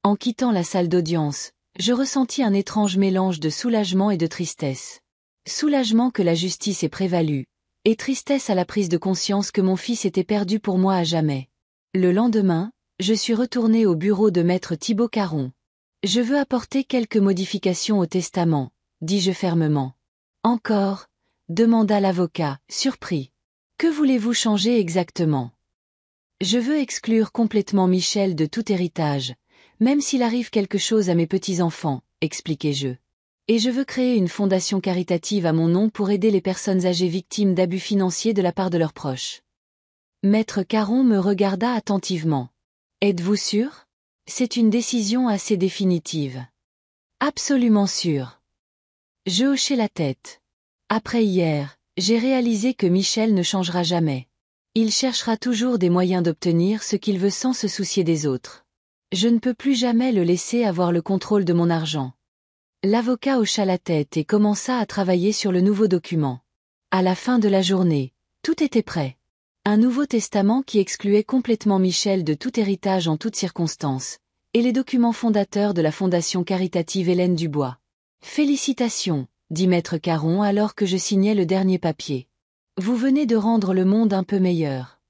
En quittant la salle d'audience, je ressentis un étrange mélange de soulagement et de tristesse. Soulagement que la justice ait prévalu, et tristesse à la prise de conscience que mon fils était perdu pour moi à jamais. Le lendemain, je suis retourné au bureau de maître Thibaut Caron. Je veux apporter quelques modifications au testament, dis-je fermement. Encore? Demanda l'avocat, surpris. Que voulez-vous changer exactement? Je veux exclure complètement Michel de tout héritage, même s'il arrive quelque chose à mes petits-enfants, expliquai-je. Et je veux créer une fondation caritative à mon nom pour aider les personnes âgées victimes d'abus financiers de la part de leurs proches. Maître Caron me regarda attentivement. Êtes-vous sûr? C'est une décision assez définitive. Absolument sûr. Je hochai la tête. Après hier, j'ai réalisé que Michel ne changera jamais. Il cherchera toujours des moyens d'obtenir ce qu'il veut sans se soucier des autres. Je ne peux plus jamais le laisser avoir le contrôle de mon argent. L'avocat hocha la tête et commença à travailler sur le nouveau document. À la fin de la journée, tout était prêt. Un nouveau testament qui excluait complètement Michel de tout héritage en toutes circonstances, et les documents fondateurs de la fondation caritative Hélène Dubois. Félicitations, dit maître Caron alors que je signais le dernier papier. Vous venez de rendre le monde un peu meilleur.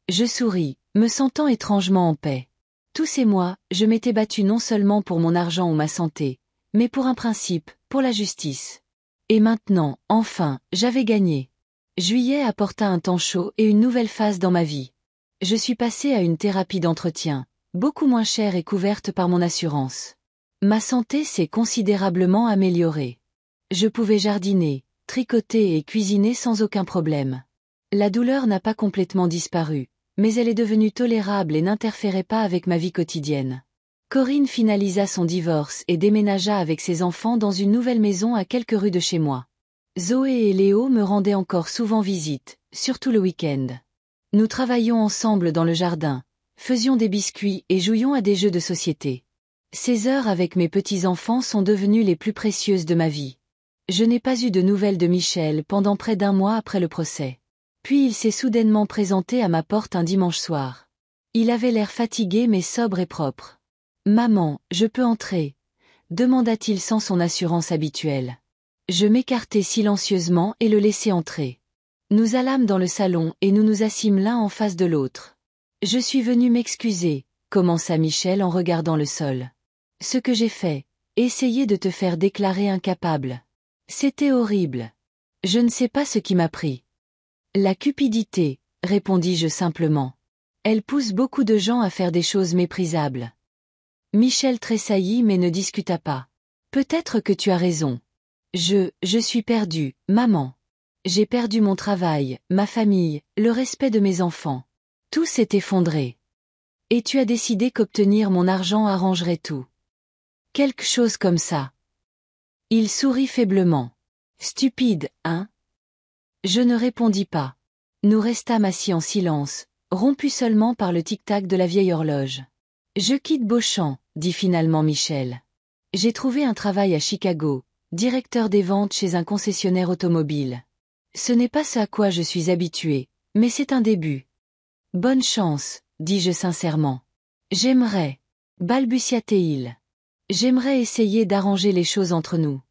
Je souris, me sentant étrangement en paix. Tous ces mois, je m'étais battu non seulement pour mon argent ou ma santé, mais pour un principe, pour la justice. Et maintenant, enfin, j'avais gagné. Juillet apporta un temps chaud et une nouvelle phase dans ma vie. Je suis passé à une thérapie d'entretien, beaucoup moins chère et couverte par mon assurance. Ma santé s'est considérablement améliorée. Je pouvais jardiner, tricoter et cuisiner sans aucun problème. La douleur n'a pas complètement disparu, mais elle est devenue tolérable et n'interférait pas avec ma vie quotidienne. Corinne finalisa son divorce et déménagea avec ses enfants dans une nouvelle maison à quelques rues de chez moi. Zoé et Léo me rendaient encore souvent visite, surtout le week-end. Nous travaillions ensemble dans le jardin, faisions des biscuits et jouions à des jeux de société. Ces heures avec mes petits-enfants sont devenues les plus précieuses de ma vie. Je n'ai pas eu de nouvelles de Michel pendant près d'un mois après le procès. Puis il s'est soudainement présenté à ma porte un dimanche soir. Il avait l'air fatigué mais sobre et propre. « Maman, je peux entrer ?» demanda-t-il sans son assurance habituelle. Je m'écartai silencieusement et le laissai entrer. Nous allâmes dans le salon et nous nous assîmes l'un en face de l'autre. « Je suis venu m'excuser », commença Michel en regardant le sol. « Ce que j'ai fait, essayer de te faire déclarer incapable. C'était horrible. Je ne sais pas ce qui m'a pris. » « La cupidité, » répondis-je simplement. « Elle pousse beaucoup de gens à faire des choses méprisables. » Michel tressaillit mais ne discuta pas. « Peut-être que tu as raison. Je suis perdu, maman. J'ai perdu mon travail, ma famille, le respect de mes enfants. Tout s'est effondré. Et tu as décidé qu'obtenir mon argent arrangerait tout. » Quelque chose comme ça. Il sourit faiblement. Stupide, hein? Je ne répondis pas. Nous restâmes assis en silence, rompus seulement par le tic-tac de la vieille horloge. Je quitte Beauchamp, dit finalement Michel. J'ai trouvé un travail à Chicago, directeur des ventes chez un concessionnaire automobile. Ce n'est pas ce à quoi je suis habitué, mais c'est un début. Bonne chance, dis-je sincèrement. J'aimerais, balbutia-t-il. J'aimerais essayer d'arranger les choses entre nous.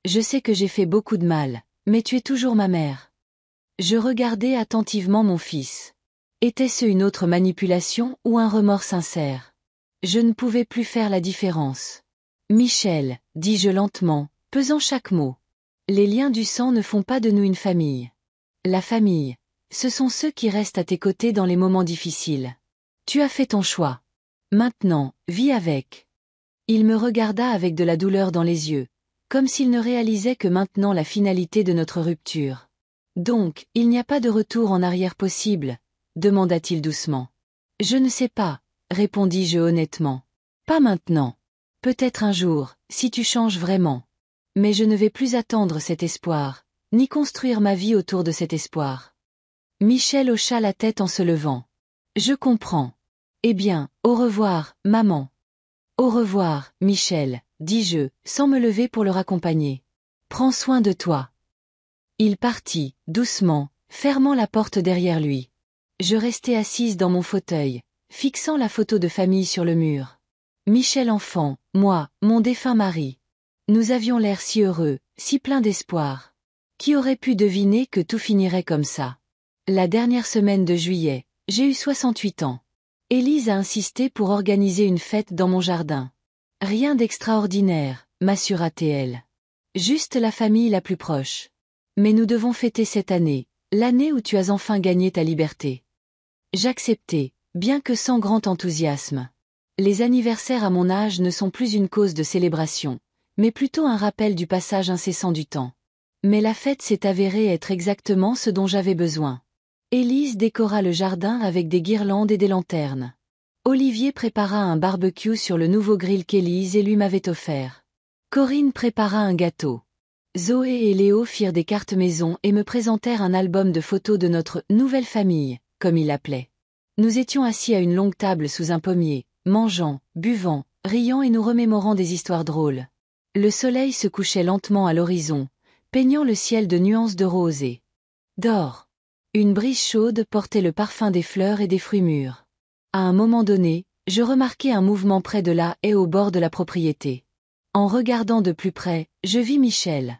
Je sais que j'ai fait beaucoup de mal, mais tu es toujours ma mère. Je regardai attentivement mon fils. Était-ce une autre manipulation ou un remords sincère? Je ne pouvais plus faire la différence. Michel, dis-je lentement, pesant chaque mot. Les liens du sang ne font pas de nous une famille. La famille, ce sont ceux qui restent à tes côtés dans les moments difficiles. Tu as fait ton choix. Maintenant, vis avec. Il me regarda avec de la douleur dans les yeux, comme s'il ne réalisait que maintenant la finalité de notre rupture. Donc, il n'y a pas de retour en arrière possible, demanda-t-il doucement. Je ne sais pas, répondis-je honnêtement. Pas maintenant. Peut-être un jour, si tu changes vraiment. Mais je ne vais plus attendre cet espoir, ni construire ma vie autour de cet espoir. Michel hocha la tête en se levant. Je comprends. Eh bien, au revoir, maman. Au revoir, Michel, dis-je, sans me lever pour le raccompagner. Prends soin de toi. Il partit, doucement, fermant la porte derrière lui. Je restai assise dans mon fauteuil, fixant la photo de famille sur le mur. Michel enfant, moi, mon défunt mari. Nous avions l'air si heureux, si plein d'espoir. Qui aurait pu deviner que tout finirait comme ça? La dernière semaine de juillet, j'ai eu 68 ans. Élise a insisté pour organiser une fête dans mon jardin. Rien d'extraordinaire, m'assura-t-elle. Juste la famille la plus proche. Mais nous devons fêter cette année, l'année où tu as enfin gagné ta liberté. J'acceptai, bien que sans grand enthousiasme. Les anniversaires à mon âge ne sont plus une cause de célébration, mais plutôt un rappel du passage incessant du temps. Mais la fête s'est avérée être exactement ce dont j'avais besoin. Élise décora le jardin avec des guirlandes et des lanternes. Olivier prépara un barbecue sur le nouveau grill qu'Élise et lui m'avaient offert. Corinne prépara un gâteau. Zoé et Léo firent des cartes maison et me présentèrent un album de photos de notre « nouvelle famille », comme ils l'appelaient. Nous étions assis à une longue table sous un pommier, mangeant, buvant, riant et nous remémorant des histoires drôles. Le soleil se couchait lentement à l'horizon, peignant le ciel de nuances de rose et d'or. Une brise chaude portait le parfum des fleurs et des fruits mûrs. À un moment donné, je remarquai un mouvement près de la haie au bord de la propriété. En regardant de plus près, je vis Michel.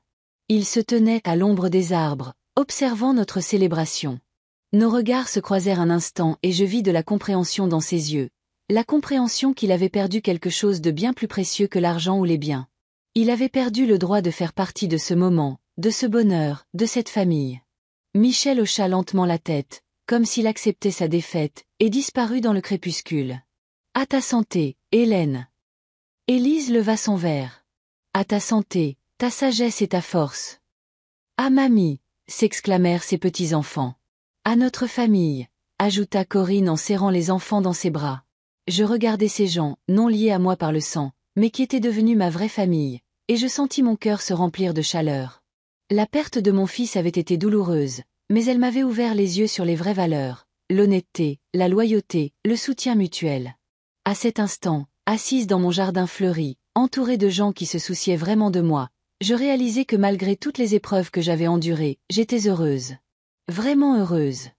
Il se tenait à l'ombre des arbres, observant notre célébration. Nos regards se croisèrent un instant et je vis de la compréhension dans ses yeux, la compréhension qu'il avait perdu quelque chose de bien plus précieux que l'argent ou les biens. Il avait perdu le droit de faire partie de ce moment, de ce bonheur, de cette famille. Michel hocha lentement la tête, comme s'il acceptait sa défaite, et disparut dans le crépuscule. « À ta santé, Hélène !» Élise leva son verre. « À ta santé, ta sagesse et ta force !»« À mamie !» s'exclamèrent ses petits-enfants. « À notre famille !» ajouta Corinne en serrant les enfants dans ses bras. Je regardais ces gens, non liés à moi par le sang, mais qui étaient devenus ma vraie famille, et je sentis mon cœur se remplir de chaleur. La perte de mon fils avait été douloureuse, mais elle m'avait ouvert les yeux sur les vraies valeurs, l'honnêteté, la loyauté, le soutien mutuel. À cet instant, assise dans mon jardin fleuri, entourée de gens qui se souciaient vraiment de moi, je réalisais que malgré toutes les épreuves que j'avais endurées, j'étais heureuse. Vraiment heureuse.